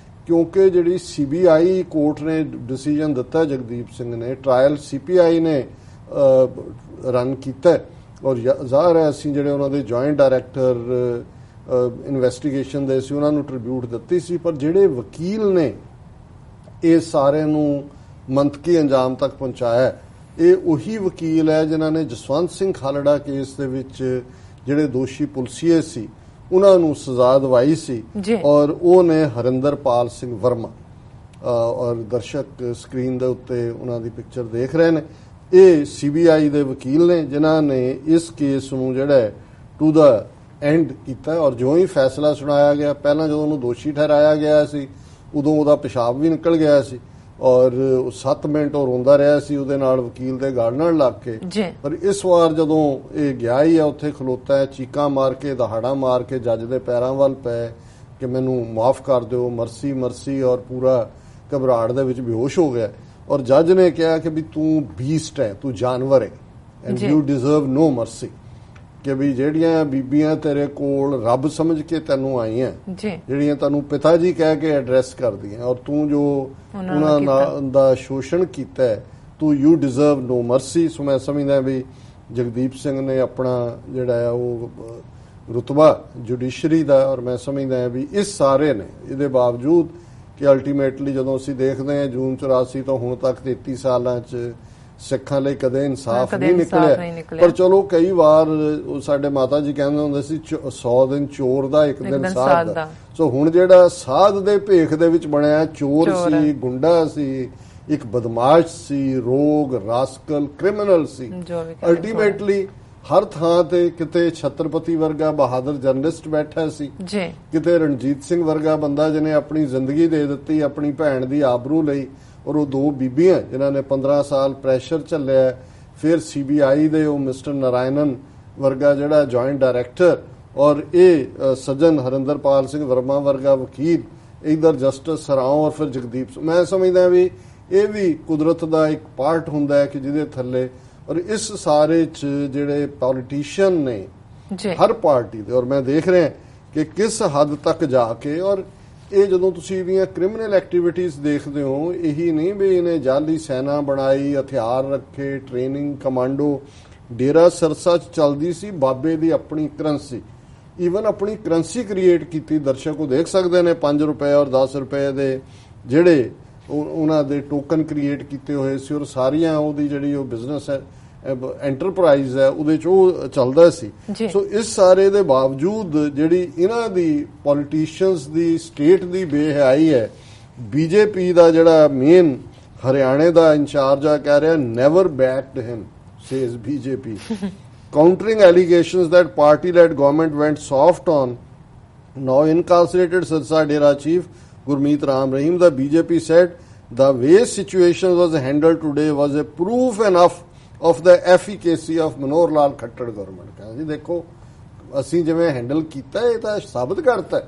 Speaker 2: ਕਿਉਂਕਿ ਜਿਹੜੀ CBI ਕੋਰਟ ਨੇ ਡਿਸੀਜਨ ਦਿੱਤਾ, ਜਗਦੀਪ ਸਿੰਘ ਨੇ, ਟ੍ਰਾਇਲ CPI ਨੇ ਰਨ ਕੀਤਾ, ਔਰ ਜ਼ਾਹਰ ਹੈ ਅਸੀਂ ਜਿਹੜੇ ਉਹਨਾਂ ਦੇ ਜੁਆਇੰਟ ਡਾਇਰੈਕਟਰ ਇਨਵੈਸਟੀਗੇਸ਼ਨ ਦੇ ਸੀ ਉਹਨਾਂ ਨੂੰ ਟ੍ਰਿਬਿਊਟ ਦਿੱਤੀ ਸੀ, ਪਰ ਜਿਹੜੇ ਵਕੀਲ ਨੇ ਇਹ ਸਾਰੇ ਨੂੰ ਮੰਤਕੀ ਅੰਜਾਮ ਤੱਕ ਪਹੁੰਚਾਇਆ, ਇਹ ਉਹੀ ਵਕੀਲ ਹੈ ਜਿਨ੍ਹਾਂ ਨੇ ਜਸਵੰਤ ਸਿੰਘ ਖਾਲੜਾ ਕੇਸ ਦੇ ਵਿੱਚ ਜਿਹੜੇ ਦੋਸ਼ੀ ਪੁਲਸੀਏ ਸੀ ਉਹਨਾਂ ਨੂੰ ਸਜ਼ਾ ਦਵਾਈ ਸੀ, ਔਰ ਉਹ ਨੇ ਹਰਿੰਦਰਪਾਲ ਸਿੰਘ ਵਰਮਾ। ਔਰ ਦਰਸ਼ਕ ਸਕਰੀਨ ਦੇ ਉੱਤੇ ਉਹਨਾਂ ਦੀ ਪਿਕਚਰ ਦੇਖ ਰਹੇ ਨੇ। ਇਹ CBI ਦੇ ਵਕੀਲ ਨੇ ਜਿਨ੍ਹਾਂ ਨੇ ਇਸ ਕੇਸ ਨੂੰ ਜਿਹੜਾ ਟੂ ਦਾ ਐਂਡ ਕੀਤਾ। ਔਰ ਜਿਉਂ ਹੀ ਫੈਸਲਾ ਸੁਣਾਇਆ ਗਿਆ, ਪਹਿਲਾਂ ਜਦੋਂ ਉਹਨੂੰ ਦੋਸ਼ੀ ਠਹਿਰਾਇਆ ਗਿਆ ਸੀ ਉਦੋਂ ਉਹਦਾ ਪਿਸ਼ਾਬ ਵੀ ਨਿਕਲ ਗਿਆ ਸੀ, ਔਰ 7 ਮਿੰਟ ਉਹ ਰੋਂਦਾ ਰਿਹਾ ਸੀ ਉਹਦੇ ਨਾਲ ਵਕੀਲ ਦੇ ਗਲ ਨਾਲ ਲੱਗ ਕੇ। ਪਰ ਇਸ ਵਾਰ ਜਦੋਂ ਇਹ ਗਿਆ ਹੀ ਆ, ਉੱਥੇ ਖਲੋਤਾ ਹੈ, ਚੀਕਾਂ ਮਾਰ ਕੇ, ਦਹਾੜਾ ਮਾਰ ਕੇ ਜੱਜ ਦੇ ਪੈਰਾਂ ਵੱਲ ਪਏ ਕਿ ਮੈਨੂੰ ਮਾਫ ਕਰ ਦਿਓ, ਮਰਸੀ ਮਰਸੀ, ਔਰ ਪੂਰਾ ਘਬਰਾਹਟ ਦੇ ਵਿੱਚ ਬੇਹੋਸ਼ ਹੋ ਗਿਆ। ਔਰ ਜੱਜ ਨੇ ਕਿਹਾ ਕਿ ਵੀ ਤੂੰ ਬੀਸਟ ਹੈ, ਤੂੰ ਜਾਨਵਰ ਹੈ, and you deserve no mercy, ਕਿ ਵੀ ਜਿਹੜੀਆਂ ਬੀਬੀਆਂ ਤੇਰੇ ਕੋਲ ਰੱਬ ਸਮਝ ਕੇ ਤੈਨੂੰ ਆਈਆਂ, ਜਿਹੜੀਆਂ ਤੈਨੂੰ ਪਿਤਾ ਜੀ ਕਹਿ ਕੇ ਐਡਰੈਸ ਕਰਦੀਆਂ, ਔਰ ਤੂੰ ਜੋ ਉਹਨਾਂ ਦਾ ਸ਼ੋਸ਼ਣ ਕੀਤਾ, ਤੂੰ ਯੂ ਡਿਜ਼ਰਵ ਨੋ ਮਰਸੀ। ਸੋ ਮੈਂ ਸਮਝਦਾ ਵੀ ਜਗਦੀਪ ਸਿੰਘ ਨੇ ਆਪਣਾ ਜਿਹੜਾ ਹੈ ਉਹ ਰੁਤਬਾ ਜੁਡੀਸ਼ਰੀ ਦਾ, ਔਰ ਮੈਂ ਸਮਝਦਾ ਵੀ ਇਸ ਸਾਰੇ ਨੇ ਇਹਦੇ ਬਾਵਜੂਦ ਕਿ ਅਲਟੀਮੇਟਲੀ ਜਦੋਂ ਅਸੀਂ ਦੇਖਦੇ ਹਾਂ ਜੂਨ 84 ਤੋਂ ਹੁਣ ਤੱਕ 33 ਸਾਲਾਂ 'ਚ ਸਿੱਖਾਂ ਲਈ ਕਦੇ ਇਨਸਾਫ ਨਹੀਂ ਨਿਕਲਿਆ। ਪਰ ਚਲੋ ਕਈ ਵਾਰ ਸਾਡੇ ਮਾਤਾ ਜੀ ਕਹਿੰਦੇ ਹੁੰਦੇ ਸੀ 100 ਦਿਨ ਚੋਰ ਦਾ, ਇੱਕ ਦਿਨ ਸਾਧ ਦਾ। ਸੋ ਹੁਣ ਜਿਹੜਾ ਸਾਧ ਦੇ ਭੇਖ ਦੇ ਵਿੱਚ ਬਣਿਆ ਚੋਰ ਸੀ, ਗੁੰਡਾ ਸੀ, ਇੱਕ ਬਦਮਾਸ਼ ਸੀ, ਰੋਗ, ਰਾਸਕਲ, ਕ੍ਰਿਮੀਨਲ ਸੀ। ਅਲਟੀਮੇਟਲੀ ਹਰ ਥਾਂ ਤੇ ਕਿਤੇ ਛਤਰਪਤੀ ਵਰਗਾ ਬਹਾਦਰ ਜਰਨਲਿਸਟ ਬੈਠਾ ਸੀ, ਕਿਤੇ ਰਣਜੀਤ ਸਿੰਘ ਵਰਗਾ ਬੰਦਾ ਜਿਹਨੇ ਆਪਣੀ ਜ਼ਿੰਦਗੀ ਦੇ ਦਿੱਤੀ ਆਪਣੀ ਭੈਣ ਦੀ ਆਬਰੂ ਲਈ, ਔਰ ਉਹ ਦੋ ਬੀਬੀਆਂ ਜਿਨ੍ਹਾਂ ਨੇ 15 ਸਾਲ ਪ੍ਰੈਸ਼ਰ ਝੱਲਿਆ। ਫਿਰ CBI ਦੇ ਉਹ ਮਿਸਟਰ ਨਾਰਾਇਣਨ ਵਰਗਾ ਜਿਹੜਾ ਜੁਆਇੰਟ ਡਾਇਰੈਕਟਰ, ਔਰ ਇਹ ਸੱਜਣ ਹਰਿੰਦਰਪਾਲ ਸਿੰਘ ਵਰਮਾ ਵਰਗਾ ਵਕੀਲ, ਇਧਰ ਜਸਟਿਸ ਸਰਾਓ, ਔਰ ਫਿਰ ਜਗਦੀਪ। ਮੈਂ ਸਮਝਦਾ ਵੀ ਇਹ ਵੀ ਕੁਦਰਤ ਦਾ ਇੱਕ ਪਾਰਟ ਹੁੰਦਾ ਹੈ ਕਿ ਜਿਹਦੇ ਥੱਲੇ, ਔਰ ਇਸ ਸਾਰੇ 'ਚ ਜਿਹੜੇ ਪੋਲੀਟੀਸ਼ੀਅਨ ਨੇ ਹਰ ਪਾਰਟੀ ਦੇ, ਔਰ ਮੈਂ ਦੇਖ ਰਿਹਾ ਕਿ ਕਿਸ ਹੱਦ ਤੱਕ ਜਾ ਕੇ, ਔਰ ਇਹ ਜਦੋਂ ਤੁਸੀਂ ਇਹਦੀਆਂ ਕ੍ਰਿਮੀਨਲ ਐਕਟੀਵਿਟੀਜ਼ ਦੇਖਦੇ ਹੋ, ਇਹੀ ਨਹੀਂ ਵੀ ਇਹਨੇ ਜਾਲੀ ਸੈਨਾ ਬਣਾਈ, ਹਥਿਆਰ ਰੱਖੇ, ਟ੍ਰੇਨਿੰਗ, ਕਮਾਂਡੋ। ਡੇਰਾ ਸਿਰਸਾ 'ਚ ਚੱਲਦੀ ਸੀ ਬਾਬੇ ਦੀ ਆਪਣੀ ਕਰੰਸੀ, ਈਵਨ ਆਪਣੀ ਕਰੰਸੀ ਕ੍ਰੀਏਟ ਕੀਤੀ। ਦਰਸ਼ਕ ਉਹ ਦੇਖ ਸਕਦੇ ਨੇ 5 ਰੁਪਏ ਔਰ 10 ਰੁਪਏ ਦੇ ਜਿਹੜੇ ਉਹਨਾਂ ਦੇ ਟੋਕਨ ਕ੍ਰੀਏਟ ਕੀਤੇ ਹੋਏ ਸੀ, ਔਰ ਸਾਰੀਆਂ ਉਹਦੀ ਜਿਹੜੀ ਉਹ ਬਿਜ਼ਨਸ ਹੈ, ਐਂਟਰਪ੍ਰਾਈਜ਼ ਹੈ, ਉਹਦੇ 'ਚ ਉਹ ਚੱਲਦਾ ਸੀ। ਸੋ ਇਸ ਸਾਰੇ ਦੇ ਬਾਵਜੂਦ ਜਿਹੜੀ ਇਹਨਾਂ ਦੀ ਪੋਲੀਟੀਸ਼ੀਅਨਸ ਦੀ ਸਟੇਟ ਦੀ ਬੇਹਯਾਈ ਹੈ। BJP ਦਾ ਜਿਹੜਾ ਮੇਨ ਹਰਿਆਣੇ ਦਾ ਇੰਚਾਰਜ ਆ ਕਹਿ ਰਿਹਾ never backed him, says BJP, countering allegations that party-led government went soft on now incarcerated Sirsa Dera chief Gurmeet Ram Rahim. The BJP said the way situation was handled today was a proof enough of the efficacy of Manohar Lal Khattar government. ਕਹਿੰਦੇ ਜੀ ਦੇਖੋ ਅਸੀਂ ਜਿਵੇਂ handle ਕੀਤਾ ਇਹ ਤਾਂ ਸਾਬਤ ਕਰਤਾ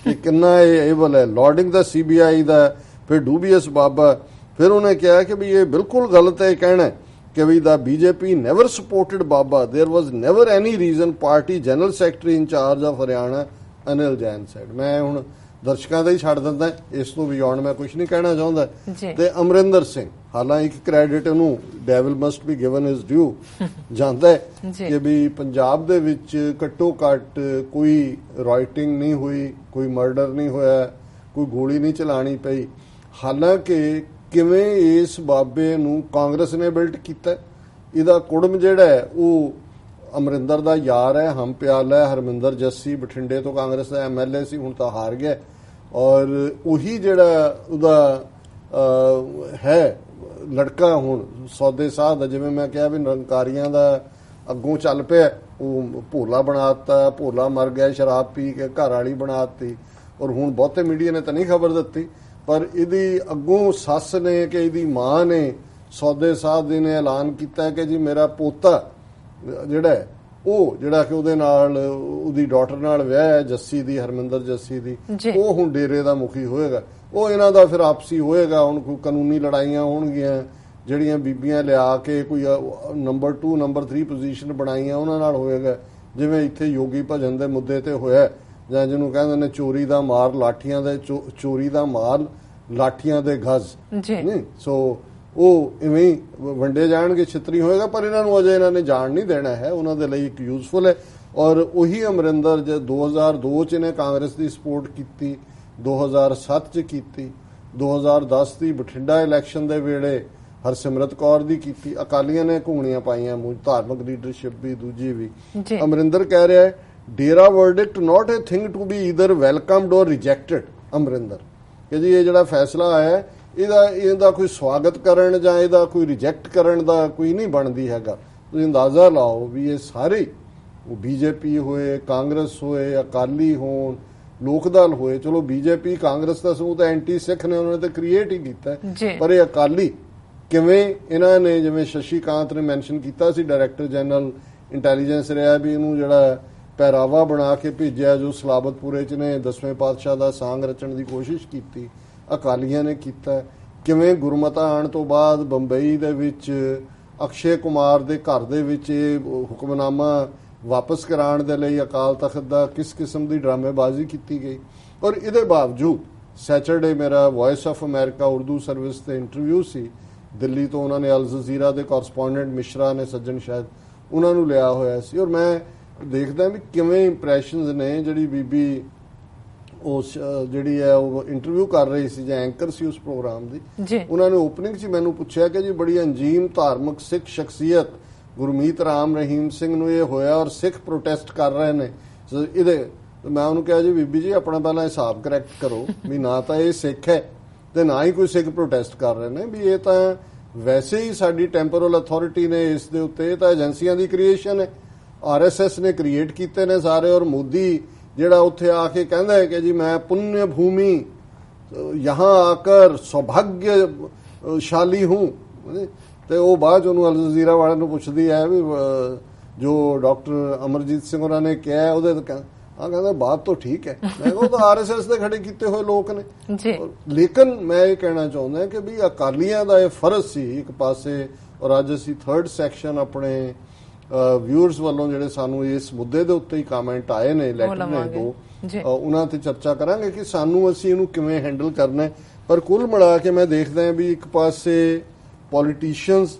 Speaker 2: ਕਿ ਕਿੰਨਾ ਇਹ ਏਬਲ ਹੈ। ਲਾਰਡਿੰਗ ਦਾ CBI ਦਾ, ਫਿਰ ਡੂਬੀਅਸ ਬਾਬਾ। ਫਿਰ ਉਹਨੇ ਕਿਹਾ ਕਿ ਵੀ ਇਹ ਬਿਲਕੁਲ ਗਲਤ ਹੈ ਕਹਿਣਾ ਕਿ ਵੀ ਦਾ BJP never supported Baba. There was never any reason. Party General Secretary in charge of Haryana Anil Jain said. ਮੈਂ ਹੁਣ ਦਰਸ਼ਕਾਂ ਦਾ ਹੀ ਛੱਡ ਦਿੰਦਾ, ਇਸ ਤੋਂ ਬਿਯੋਂਡ ਮੈਂ ਕੁਝ ਨਹੀਂ ਕਹਿਣਾ ਚਾਹੁੰਦਾ। ਤੇ ਅਮਰਿੰਦਰ ਸਿੰਘ, ਹਾਲਾਂਕਿ ਇੱਕ ਕ੍ਰੈਡਿਟ ਇਹਨੂੰ devil must be given his due, ਜਾਂਦਾ ਹੈ ਕਿ ਵੀ ਪੰਜਾਬ ਦੇ ਵਿੱਚ ਘੱਟੋ ਘੱਟ ਕੋਈ ਰਾਈਟਿੰਗ ਨਹੀਂ ਹੋਈ, ਕੋਈ ਮਰਡਰ ਨਹੀਂ ਹੋਇਆ, ਕੋਈ ਗੋਲੀ ਨਹੀਂ ਚਲਾਣੀ ਪਈ। ਹਾਲਾਂਕਿ ਕਿਵੇਂ ਇਸ ਬਾਬੇ ਨੂੰ ਕਾਂਗਰਸ ਨੇ ਬਿਲਟ ਕੀਤਾ, ਇਹਦਾ ਕੁੜਮ ਜਿਹੜਾ ਹੈ ਉਹ ਅਮਰਿੰਦਰ ਦਾ ਯਾਰ ਹੈ, ਹਮ ਪਿਆਲ ਹੈ। ਹਰਮਿੰਦਰ ਜੱਸੀ ਬਠਿੰਡੇ ਤੋਂ ਕਾਂਗਰਸ ਦਾ MLA ਸੀ, ਹੁਣ ਤਾਂ ਹਾਰ ਗਿਆ। ਔਰ ਉਹੀ ਜਿਹੜਾ ਉਹਦਾ ਹੈ ਲੜਕਾ ਹੁਣ ਸੌਦੇ ਸਾਧ ਦਾ, ਜਿਵੇਂ ਮੈਂ ਕਿਹਾ ਵੀ ਨਿਰੰਕਾਰੀਆਂ ਦਾ ਅੱਗੋਂ ਚੱਲ ਪਿਆ, ਉਹ ਭੋਲਾ ਬਣਾਤਾ। ਭੋਲਾ ਮਰ ਗਿਆ ਸ਼ਰਾਬ ਪੀ ਕੇ, ਘਰ ਵਾਲੀ ਬਣਾਤੀ। ਔਰ ਹੁਣ ਬਹੁਤੇ ਮੀਡੀਆ ਨੇ ਤਾਂ ਨਹੀਂ ਖਬਰ ਦਿੱਤੀ, ਪਰ ਇਹਦੀ ਅੱਗੋਂ ਸੱਸ ਨੇ ਕਿ ਇਹਦੀ ਮਾਂ ਨੇ ਸੌਦੇ ਸਾਧ ਨੇ ਐਲਾਨ ਕੀਤਾ ਕਿ ਜੀ ਮੇਰਾ ਪੋਤਾ ਜਿਹੜਾ ਉਹ ਜਿਹੜਾ ਕਿ ਉਹਦੇ ਨਾਲ ਉਹਦੀ ਡਾਟਰ ਨਾਲ ਵਿਆਹ ਹੈ ਜੱਸੀ ਦੀ, ਹਰਮਿੰਦਰ ਜੱਸੀ ਦੀ, ਉਹ ਹੁਣ ਡੇਰੇ ਦਾ ਮੁਖੀ ਹੋਏਗਾ। ਉਹ ਇਹਨਾਂ ਦਾ ਫਿਰ ਆਪਸੀ ਹੋਏਗਾ। ਹੁਣ ਕੋਈ ਕਾਨੂੰਨੀ ਲੜਾਈਆਂ ਹੋਣਗੀਆਂ, ਜਿਹੜੀਆਂ ਬੀਬੀਆਂ ਲਿਆ ਕੇ ਕੋਈ ਨੰਬਰ 2 ਨੰਬਰ 3 ਪੋਜੀਸ਼ਨ ਬਣਾਈਆਂ ਉਹਨਾਂ ਨਾਲ ਹੋਏਗਾ, ਜਿਵੇਂ ਇੱਥੇ ਯੋਗੀ ਭਜਨ ਦੇ ਮੁੱਦੇ ਤੇ ਹੋਇਆ, ਜਾਂ ਜਿਹਨੂੰ ਕਹਿੰਦੇ ਨੇ ਚੋਰੀ ਦਾ ਮਾਰ ਲਾਠੀਆਂ ਦੇ, ਚੋਰੀ ਦਾ ਮਾਲ ਲਾਠੀਆਂ ਦੇ ਗਜ਼ ਨਹੀਂ। ਸੋ ਉਹ ਇਵੇਂ ਵੰਡੇ ਜਾਣਗੇ, ਛਿੱਤਰੀ ਹੋਏਗਾ, ਪਰ ਇਹਨਾਂ ਨੂੰ ਅਜੇ ਇਹਨਾਂ ਨੇ ਜਾਣ ਨਹੀਂ ਦੇਣਾ ਹੈ। ਉਹਨਾਂ ਦੇ ਲਈ ਇੱਕ ਯੂਜ਼ਫੁਲ ਹੈ। ਔਰ ਉਹੀ ਅਮਰਿੰਦਰ ਜੇ 2002 ਚ ਇਹਨੇ ਕਾਂਗਰਸ ਦੀ ਸਪੋਰਟ ਕੀਤੀ, 2007 ਚ ਕੀਤੀ, 2010 ਦੀ ਬਠਿੰਡਾ ਇਲੈਕਸ਼ਨ ਦੇ ਵੇਲੇ ਹਰਸਿਮਰਤ ਕੌਰ ਦੀ ਕੀਤੀ। ਅਕਾਲੀਆਂ ਨੇ ਘੂਣੀਆਂ ਪਾਈਆਂ ਮੂੰਹ, ਧਾਰਮਿਕ ਲੀਡਰਸ਼ਿਪ ਵੀ, ਦੂਜੀ ਵੀ। ਅਮਰਿੰਦਰ ਕਹਿ ਰਿਹਾ ਹੈ Dera verdict not a thing to be either welcomed or rejected. Amarinder ਕਿ ਜੀ ਇਹ ਜਿਹੜਾ ਫੈਸਲਾ ਆਇਆ ਇਹਦਾ ਕੋਈ ਸਵਾਗਤ ਕਰਨ ਜਾਂ ਇਹਦਾ ਕੋਈ ਰਿਜੈਕਟ ਕਰਨ ਦਾ ਕੋਈ ਨਹੀਂ ਬਣਦੀ ਹੈਗਾ। ਤੁਸੀਂ ਅੰਦਾਜ਼ਾ ਲਾਓ ਵੀ ਇਹ ਸਾਰੇ BJP ਹੋਏ, ਕਾਂਗਰਸ ਹੋਏ, ਅਕਾਲੀ ਹੋਣ, ਲੋਕ ਦਲ ਹੋਏ, ਚਲੋ BJP ਕਾਂਗਰਸ ਦਾ ਸਮੂਹ ਤਾਂ ਐਂਟੀ ਸਿੱਖ ਨੇ, ਉਹਨਾਂ ਨੇ ਤਾਂ ਕ੍ਰੀਏਟ ਹੀ ਕੀਤਾ, ਪਰ ਇਹ ਅਕਾਲੀ ਕਿਵੇਂ ਇਹਨਾਂ ਨੇ, ਜਿਵੇਂ ਸ਼ਸ਼ੀ ਕਾਂਤ ਨੇ ਮੈਂਸ਼ਨ ਕੀਤਾ ਸੀ, ਡਾਇਰੈਕਟਰ ਜਨਰਲ ਇੰਟੈਲੀਜੈਂਸ ਰਿਹਾ, ਵੀ ਇਹਨੂੰ ਜਿਹੜਾ ਪਹਿਰਾਵਾ ਬਣਾ ਕੇ ਭੇਜਿਆ ਜੋ ਸਲਾਬਤਪੁਰੇ 'ਚ ਨੇ 10ਵੇਂ ਪਾਤਸ਼ਾਹ ਦਾ ਸਾਂਗ ਰਚਣ ਦੀ ਕੋਸ਼ਿਸ਼ ਕੀਤੀ, ਅਕਾਲੀਆਂ ਨੇ ਕੀਤਾ। ਕਿਵੇਂ ਗੁਰਮਤਾ ਆਉਣ ਤੋਂ ਬਾਅਦ ਬੰਬਈ ਦੇ ਵਿੱਚ ਅਕਸ਼ੇ ਕੁਮਾਰ ਦੇ ਘਰ ਦੇ ਵਿੱਚ ਇਹ ਹੁਕਮਨਾਮਾ ਵਾਪਸ ਕਰਾਉਣ ਦੇ ਲਈ ਅਕਾਲ ਤਖਤ ਦਾ ਕਿਸ ਕਿਸਮ ਦੀ ਡਰਾਮੇਬਾਜ਼ੀ ਕੀਤੀ ਗਈ। ਔਰ ਇਹਦੇ ਬਾਵਜੂਦ ਸੈਚਰਡੇ ਮੇਰਾ voice of America Urdu service ਤੇ ਇੰਟਰਵਿਊ ਸੀ ਦਿੱਲੀ ਤੋਂ, ਉਹਨਾਂ ਨੇ ਅਲ ਜਜ਼ੀਰਾ ਦੇ ਕੋਰਸਪੋਂਡੈਂਟ ਮਿਸ਼ਰਾ ਨੇ, ਸੱਜਣ ਸ਼ਾਇਦ, ਉਹਨਾਂ ਨੂੰ ਲਿਆ ਹੋਇਆ ਸੀ। ਔਰ ਮੈਂ ਦੇਖਦਾ ਵੀ ਕਿਵੇਂ ਇੰਪ੍ਰੈਸ਼ਨਸ ਨੇ। ਜਿਹੜੀ ਬੀਬੀ ਉਸ ਜਿਹੜੀ ਹੈ ਉਹ ਇੰਟਰਵਿਊ ਕਰ ਰਹੀ ਸੀ ਜਾਂ ਐਂਕਰ ਸੀ ਉਸ ਪ੍ਰੋਗਰਾਮ ਦੀ, ਉਹਨਾਂ ਨੇ ਓਪਨਿੰਗ 'ਚ ਮੈਨੂੰ ਪੁੱਛਿਆ ਕਿ ਜੀ ਬੜੀ ਅੰਜੀਮ ਧਾਰਮਿਕ ਸਿੱਖ ਸ਼ਖਸੀਅਤ ਗੁਰਮੀਤ ਰਾਮ ਰਹੀਮ ਸਿੰਘ ਨੂੰ ਇਹ ਹੋਇਆ ਔਰ ਸਿੱਖ ਪ੍ਰੋਟੈਸਟ ਕਰ ਰਹੇ ਨੇ ਇਹਦੇ। ਮੈਂ ਉਹਨੂੰ ਕਿਹਾ ਜੀ ਬੀਬੀ ਜੀ ਆਪਣਾ ਪਹਿਲਾਂ ਹਿਸਾਬ ਕਰੈਕਟ ਕਰੋ ਵੀ ਨਾ ਤਾਂ ਇਹ ਸਿੱਖ ਹੈ ਤੇ ਨਾ ਹੀ ਕੋਈ ਸਿੱਖ ਪ੍ਰੋਟੈਸਟ ਕਰ ਰਹੇ ਨੇ, ਵੀ ਇਹ ਤਾਂ ਵੈਸੇ ਹੀ ਸਾਡੀ ਟੈਂਪੋਰਲ ਅਥਾਰਟੀ ਨੇ ਇਸ ਦੇ ਉੱਤੇ, ਇਹ ਤਾਂ ਏਜੰਸੀਆਂ ਦੀ ਕ੍ਰੀਏਸ਼ਨ ਹੈ, RSS ਨੇ ਕ੍ਰੀਏਟ ਕੀਤੇ ਨੇ ਸਾਰੇ। ਔਰ ਮੋਦੀ ਜਿਹੜਾ ਉੱਥੇ ਆ ਕੇ ਕਹਿੰਦਾ ਹੈ ਕਿ ਜੀ ਮੈਂ ਪੁण्य भूमि यहाँ आकर सौभाग्यशाली हूँ, ਤੇ ਉਹ ਬਾਅਦ 'ਚ ਉਹਨੂੰ ਅਲ ਜਜ਼ੀਰਾ ਵਾਲਿਆਂ ਨੂੰ ਪੁੱਛਦੀ ਹੈ ਵੀ ਜੋ ਡਾਕਟਰ ਅਮਰਜੀਤ ਸਿੰਘ ਉਹਨਾਂ ਨੇ ਕਿਹਾ ਉਹਦੇ ਕਹਿੰਦਾ ਬਾਤ ਤਾਂ ਠੀਕ ਹੈ। ਮੈਂ ਕਿਹਾ ਉਹ ਤਾਂ RSS ਦੇ ਖੜੇ ਕੀਤੇ ਹੋਏ ਲੋਕ ਨੇ। ਲੇਕਿਨ ਮੈਂ ਇਹ ਕਹਿਣਾ ਚਾਹੁੰਦਾ ਕਿ ਵੀ ਅਕਾਲੀਆਂ ਦਾ ਇਹ ਫਰਜ਼ ਸੀ ਇੱਕ ਪਾਸੇ, ਔਰ ਅੱਜ ਅਸੀਂ 3rd ਸੈਕਸ਼ਨ ਆਪਣੇ ਵਿਊਅਰਸ ਵੱਲੋਂ ਜਿਹੜੇ ਸਾਨੂੰ ਇਸ ਮੁੱਦੇ ਦੇ ਉੱਤੇ ਹੀ ਕਮੈਂਟ ਆਏ ਨੇ, ਲੈਟਰ ਨੇ 2, ਉਹਨਾਂ ਤੇ ਚਰਚਾ ਕਰਾਂਗੇ ਕਿ ਸਾਨੂੰ ਅਸੀਂ ਇਹਨੂੰ ਕਿਵੇਂ ਹੈਂਡਲ ਕਰਨਾ। ਪਰ ਕੁੱਲ ਮਿਲਾ ਕੇ ਮੈਂ ਦੇਖਦਾ ਵੀ ਇੱਕ ਪਾਸੇ ਪੋਲੀਟੀਸ਼ੀਅਨਸ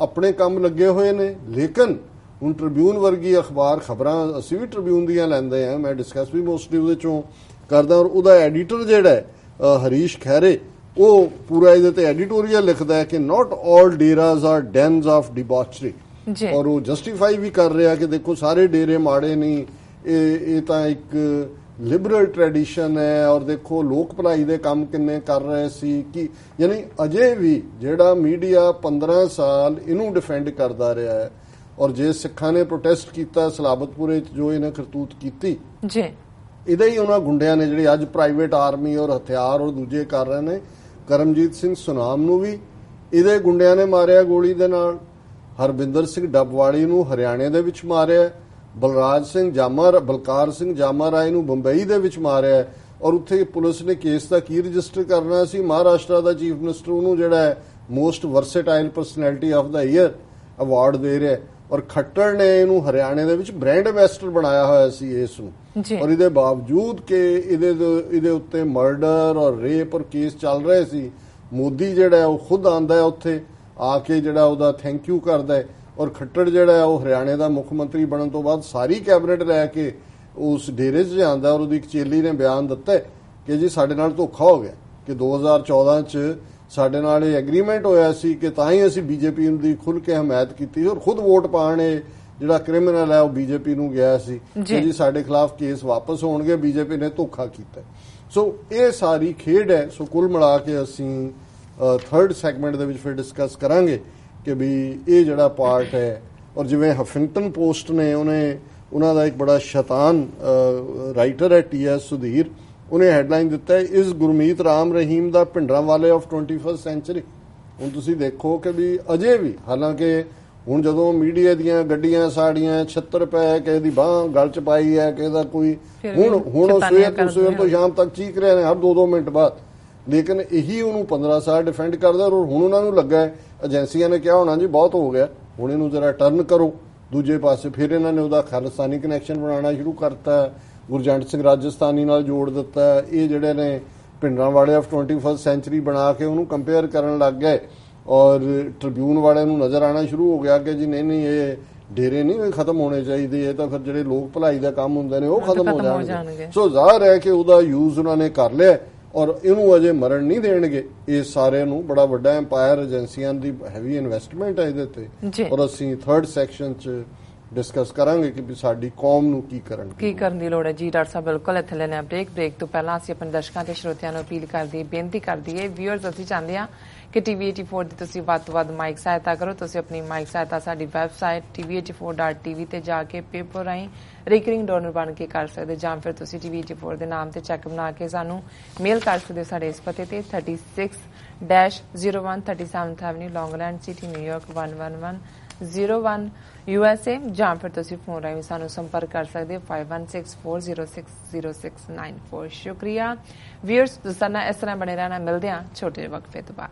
Speaker 2: ਆਪਣੇ ਕੰਮ ਲੱਗੇ ਹੋਏ ਨੇ, ਲੇਕਿਨ ਹੁਣ ਟ੍ਰਿਬਿਊਨ ਵਰਗੀ ਅਖਬਾਰ ਖਬਰਾਂ ਅਸੀਂ ਵੀ ਟ੍ਰਿਬਿਊਨ ਦੀਆਂ ਲੈਂਦੇ ਆ, ਮੈਂ ਡਿਸਕਸ ਵੀ ਮੋਸਟਲੀ ਉਹਦੇ ਚੋਂ ਕਰਦਾ, ਔਰ ਉਹਦਾ ਐਡੀਟਰ ਜਿਹੜਾ ਹੈ ਹਰੀਸ਼ ਖਹਿਰੇ ਉਹ ਪੂਰਾ ਇਹਦੇ ਤੇ ਐਡੀਟੋਰੀਅਲ ਲਿਖਦਾ ਹੈ ਕਿ ਨਾਟ ਆਲ ਡੇਰਾਜ਼ ਆਰ ਡੈਨਸ ਆਫ ਡਿਬੌਚਰੀ, ਔਰ ਉਹ ਜਸਟੀਫਾਈ ਵੀ ਕਰ ਰਿਹਾ ਕਿ ਦੇਖੋ ਸਾਰੇ ਡੇਰੇ ਮਾੜੇ ਨਹੀਂ, ਇਹ ਤਾਂ ਇੱਕ ਲਿਬਰਲ ਟ੍ਰੈਡੀਸ਼ਨ ਹੈ, ਔਰ ਦੇਖੋ ਲੋਕ ਭਲਾਈ ਦੇ ਕੰਮ ਕਿੰਨੇ ਕਰ ਰਹੇ ਸੀ। ਕਿ ਯਾਨੀ ਅਜੇ ਵੀ ਜਿਹੜਾ ਮੀਡੀਆ 15 ਸਾਲ ਇਹਨੂੰ ਡਿਫੈਂਡ ਕਰਦਾ ਰਿਹਾ ਹੈ, ਔਰ ਜੇ ਸਿੱਖਾਂ ਨੇ ਪ੍ਰੋਟੈਸਟ ਕੀਤਾ ਸਲਾਬਤਪੁਰੇ 'ਚ ਜੋ ਇਹਨੇ ਕਰਤੂਤ ਕੀਤੀ ਇਹਦੇ ਹੀ ਉਹਨਾਂ ਗੁੰਡਿਆਂ ਨੇ ਜਿਹੜੇ ਅੱਜ ਪ੍ਰਾਈਵੇਟ ਆਰਮੀ ਔਰ ਹਥਿਆਰ ਔਰ ਦੂਜੇ ਕਰ ਰਹੇ ਨੇ, ਕਰਮਜੀਤ ਸਿੰਘ ਸੁਨਾਮ ਨੂੰ ਵੀ ਇਹਦੇ ਗੁੰਡਿਆਂ ਨੇ ਮਾਰਿਆ ਗੋਲੀ ਦੇ ਨਾਲ, ਹਰਬਿੰਦਰ ਸਿੰਘ ਡੱਬਵਾਲੀ ਨੂੰ ਹਰਿਆਣੇ ਦੇ ਵਿੱਚ ਮਾਰਿਆ, ਬਲਕਾਰ ਸਿੰਘ ਜਾਮਾ ਰਾਏ ਨੂੰ ਬੰਬਈ ਦੇ ਵਿੱਚ ਮਾਰਿਆ, ਔਰ ਉੱਥੇ ਪੁਲਿਸ ਨੇ ਕੇਸ ਦਾ ਕੀ ਰਜਿਸਟਰ ਕਰਨਾ ਸੀ, ਮਹਾਰਾਸ਼ਟਰ ਦਾ ਚੀਫ ਮਿਨਿਸਟਰ ਉਹਨੂੰ ਜਿਹੜਾ ਹੈ most versatile personality of the year award ਦੇ ਰਿਹਾ, ਔਰ ਖੱਟੜ ਨੇ ਇਹਨੂੰ ਹਰਿਆਣੇ ਦੇ ਵਿੱਚ ਬ੍ਰਾਂਡ ਐਂਬੈਸਡਰ ਬਣਾਇਆ ਹੋਇਆ ਸੀ ਇਸ ਨੂੰ, ਔਰ ਇਹਦੇ ਬਾਵਜੂਦ ਕਿ ਇਹਦੇ ਉੱਤੇ ਮਰਡਰ ਔਰ ਰੇਪ ਔਰ ਕੇਸ ਚੱਲ ਰਹੇ ਸੀ, ਮੋਦੀ ਜਿਹੜਾ ਉਹ ਖੁਦ ਆਂਦਾ ਉੱਥੇ ਆ ਕੇ ਜਿਹੜਾ ਉਹਦਾ ਥੈਂਕ ਯੂ ਕਰਦਾ ਹੈ, ਔਰ ਖੱਟੜ ਜਿਹੜਾ ਉਹ ਹਰਿਆਣੇ ਦਾ ਮੁੱਖ ਮੰਤਰੀ ਬਣਨ ਤੋਂ ਬਾਅਦ ਸਾਰੀ ਕੈਬਨਿਟ ਲੈ ਕੇ ਉਸ ਡੇਰੇ 'ਚ ਜਾਂਦਾ, ਔਰ ਉਹਦੀ ਇੱਕ ਚੇਲੀ ਨੇ ਬਿਆਨ ਦਿੱਤਾ ਕਿ ਜੀ ਸਾਡੇ ਨਾਲ ਧੋਖਾ ਹੋ ਗਿਆ, ਕਿ 2014 'ਚ ਸਾਡੇ ਨਾਲ ਇਹ ਐਗਰੀਮੈਂਟ ਹੋਇਆ ਸੀ ਕਿ ਤਾਂ ਹੀ ਅਸੀਂ ਬੀਜੇਪੀ ਦੀ ਖੁੱਲ੍ਹ ਕੇ ਹਮਾਇਤ ਕੀਤੀ, ਔਰ ਖੁਦ ਵੋਟ ਪਾਣ ਜਿਹੜਾ ਕ੍ਰਿਮੀਨਲ ਹੈ ਉਹ ਬੀਜੇਪੀ ਨੂੰ ਗਿਆ ਸੀ ਕਿ ਜੀ ਸਾਡੇ ਖਿਲਾਫ ਕੇਸ ਵਾਪਸ ਹੋਣਗੇ, ਬੀਜੇਪੀ ਨੇ ਧੋਖਾ ਕੀਤਾ। ਸੋ ਇਹ ਸਾਰੀ ਖੇਡ ਹੈ। ਸੋ ਕੁੱਲ ਮਿਲਾ ਕੇ ਅਸੀਂ 3rd ਸੈਗਮੈਂਟ ਦੇ ਵਿੱਚ ਫਿਰ ਡਿਸਕਸ ਕਰਾਂਗੇ ਕਿ ਵੀ ਇਹ ਜਿਹੜਾ ਪਾਰਟ ਹੈ, ਔਰ ਜਿਵੇਂ ਹਫਿੰਗਟਨ ਪੋਸਟ ਨੇ ਉਹਨਾਂ ਦਾ ਇੱਕ ਬੜਾ ਸ਼ੈਤਾਨ ਰਾਈਟਰ ਹੈ TS ਸੁਧੀਰ, ਉਹਨੇ ਹੈਡਲਾਈਨ ਦਿੱਤਾ ਹੈ ਇਸ ਗੁਰਮੀਤ ਰਾਮ ਰਹੀਮ ਦਾ ਭਿੰਡਰਾਂ ਵਾਲੇ ਆਫ 21st ਸੈਂਚੁਰੀ। ਹੁਣ ਤੁਸੀਂ ਦੇਖੋ ਕਿ ਵੀ ਅਜੇ ਵੀ, ਹਾਲਾਂਕਿ ਹੁਣ ਜਦੋਂ ਮੀਡੀਆ ਦੀਆਂ ਗੱਡੀਆਂ ਸਾੜੀਆਂ 76 ਰੁਪਏ ਕਿਸੇ ਦੀ ਬਾਂਹ ਗਲ ਚ ਪਾਈ ਹੈ, ਕਿਸੇ ਦਾ ਕੋਈ ਹੁਣ ਉਹ ਸਵੇਰ ਤੋਂ ਸ਼ਾਮ ਤੱਕ ਚੀਕ ਰਹੇ ਨੇ ਹਰ 2-2 ਮਿੰਟ ਬਾਅਦ, ਲੇਕਿਨ ਇਹੀ ਉਹਨੂੰ 15 ਸਾਲ ਡਿਫੈਂਡ ਕਰਦਾ, ਔਰ ਹੁਣ ਉਹਨਾਂ ਨੂੰ ਲੱਗਾ ਏਜੰਸੀਆਂ ਨੇ ਕਿਹਾ ਹੋਣਾ ਜੀ ਬਹੁਤ ਹੋ ਗਿਆ, ਹੁਣ ਇਹਨੂੰ ਜਰਾ ਟਰਨ ਕਰੋ ਦੂਜੇ ਪਾਸੇ। ਫਿਰ ਇਹਨਾਂ ਨੇ ਉਹਦਾ ਖਾਲਿਸਤਾਨੀ ਕਨੈਕਸ਼ਨ ਬਣਾਉਣਾ ਸ਼ੁਰੂ ਕਰਤਾ, ਗੁਰਜੰਟ ਸਿੰਘ ਰਾਜਸਥਾਨੀ ਨਾਲ ਜੋੜ ਦਿੱਤਾ, ਇਹ ਜਿਹੜੇ ਨੇ ਭਿੰਡਰਾਂ ਵਾਲੇ ਆਫ 21st ਸੈਂਚੁਰੀ ਬਣਾ ਕੇ ਉਹਨੂੰ ਕੰਪੇਅਰ ਕਰਨ ਲੱਗ ਗਏ, ਔਰ ਟ੍ਰਿਬਿਊਨ ਵਾਲਿਆਂ ਨੂੰ ਨਜ਼ਰ ਆਉਣਾ ਸ਼ੁਰੂ ਹੋ ਗਿਆ ਕਿ ਜੀ ਨਹੀਂ ਇਹ ਡੇਰੇ ਨਹੀਂ ਖਤਮ ਹੋਣੇ ਚਾਹੀਦੇ, ਇਹ ਤਾਂ ਫਿਰ ਜਿਹੜੇ ਲੋਕ ਭਲਾਈ ਦਾ ਕੰਮ ਹੁੰਦੇ ਨੇ ਉਹ ਖਤਮ ਹੋ ਜਾਣਗੇ। ਸੋ ਜ਼ਾਹਰ ਹੈ ਕਿ ਉਹਦਾ ਯੂਜ਼ ਉਹਨਾਂ ਨੇ ਕਰ ਲਿਆ, ਔਰ ਇਹਨੂੰ ਅਜੇ ਮਰਨ ਨਹੀਂ ਦੇਣਗੇ। ਇਸ ਸਾਰੇ ਨੂੰ ਬੜਾ ਵੱਡਾ ਐਮਪਾਇਰ, ਏਜੰਸੀਆਂ ਦੀ ਹੈਵੀ ਇਨਵੈਸਟਮੈਂਟ ਹੈ ਇਹਦੇ ਤੇ, ਔਰ ਅਸੀਂ 3rd ਸੈਕਸ਼ਨ 'ਚ ਡਿਸਕਸ ਕਰਾਂਗੇ ਕਿ ਸਾਡੀ ਕੌਮ ਨੂੰ ਕੀ ਕਰਨ
Speaker 1: ਦੀ ਲੋੜ ਹੈ। ਜੀ ਡਾਕਟਰ ਸਾਹਿਬ ਬਿਲਕੁਲ ਇੱਥੇ ਲੈਣਾ ਬ੍ਰੇਕ ਤੋਂ ਪਹਿਲਾਂ ਅਸੀਂ ਆਪਣੇ ਦਰਸ਼ਕਾਂ ਤੇ ਸਰੋਤਿਆਂ ਨੂੰ ਅਪੀਲ ਕਰਦੀ ਬੇਨਤੀ ਕਰਦੀ ਹੈ, ਵਿਊਅਰਸ ਅਸੀਂ ਚਾਹੁੰਦੇ ਹਾਂ ਕਿ TV84 ਦੀ ਤੁਸੀਂ ਵੱਧ ਤੋਂ ਵੱਧ ਮਾਈਕ ਸਹਾਇਤਾ ਕਰੋ। ਤੁਸੀਂ ਆਪਣੀ ਮਾਈਕ ਸਹਾਇਤਾ ਸਾਡੀ ਵੈਬਸਾਈਟ tv84.tv ਤੇ ਜਾ ਕੇ ਪੇਪਰ ਰਾਹੀਂ ਰਿਕਰਿੰਗ ਡੋਨਰ ਬਣ ਕੇ ਕਰ ਸਕਦੇ, ਜਾਂ ਫਿਰ ਤੁਸੀਂ TV84 ਦੇ ਨਾਮ ਤੇ ਚੈੱਕ ਬਣਾ ਕੇ ਸਾਨੂੰ ਮੇਲ ਕਰ ਸਕਦੇ ਹੋ ਸਾਡੇ ਇਸ ਪਤੇ ਤੇ 36-01 37th Avenue Long Island city New York 11101 USA, ਜਾਂ ਫਿਰ ਤੁਸੀਂ ਫੋਨ ਰਾਹੀਂ ਸਾਨੂੰ ਸੰਪਰਕ ਕਰ ਸਕਦੇ ਹੋ 5164060694। ਸ਼ੁਕਰੀਆ ਵਿਊਅਰਸ, ਦੋਸਤਾਨਾ ਇਸ ਤਰ੍ਹਾਂ ਬਣੇ ਰਹਿਣਾ। ਮਿਲਦੇ ਹਾਂ ਛੋਟੇ ਜਿਹੇ ਵਕਫੇ ਤੋਂ ਬਾਅਦ।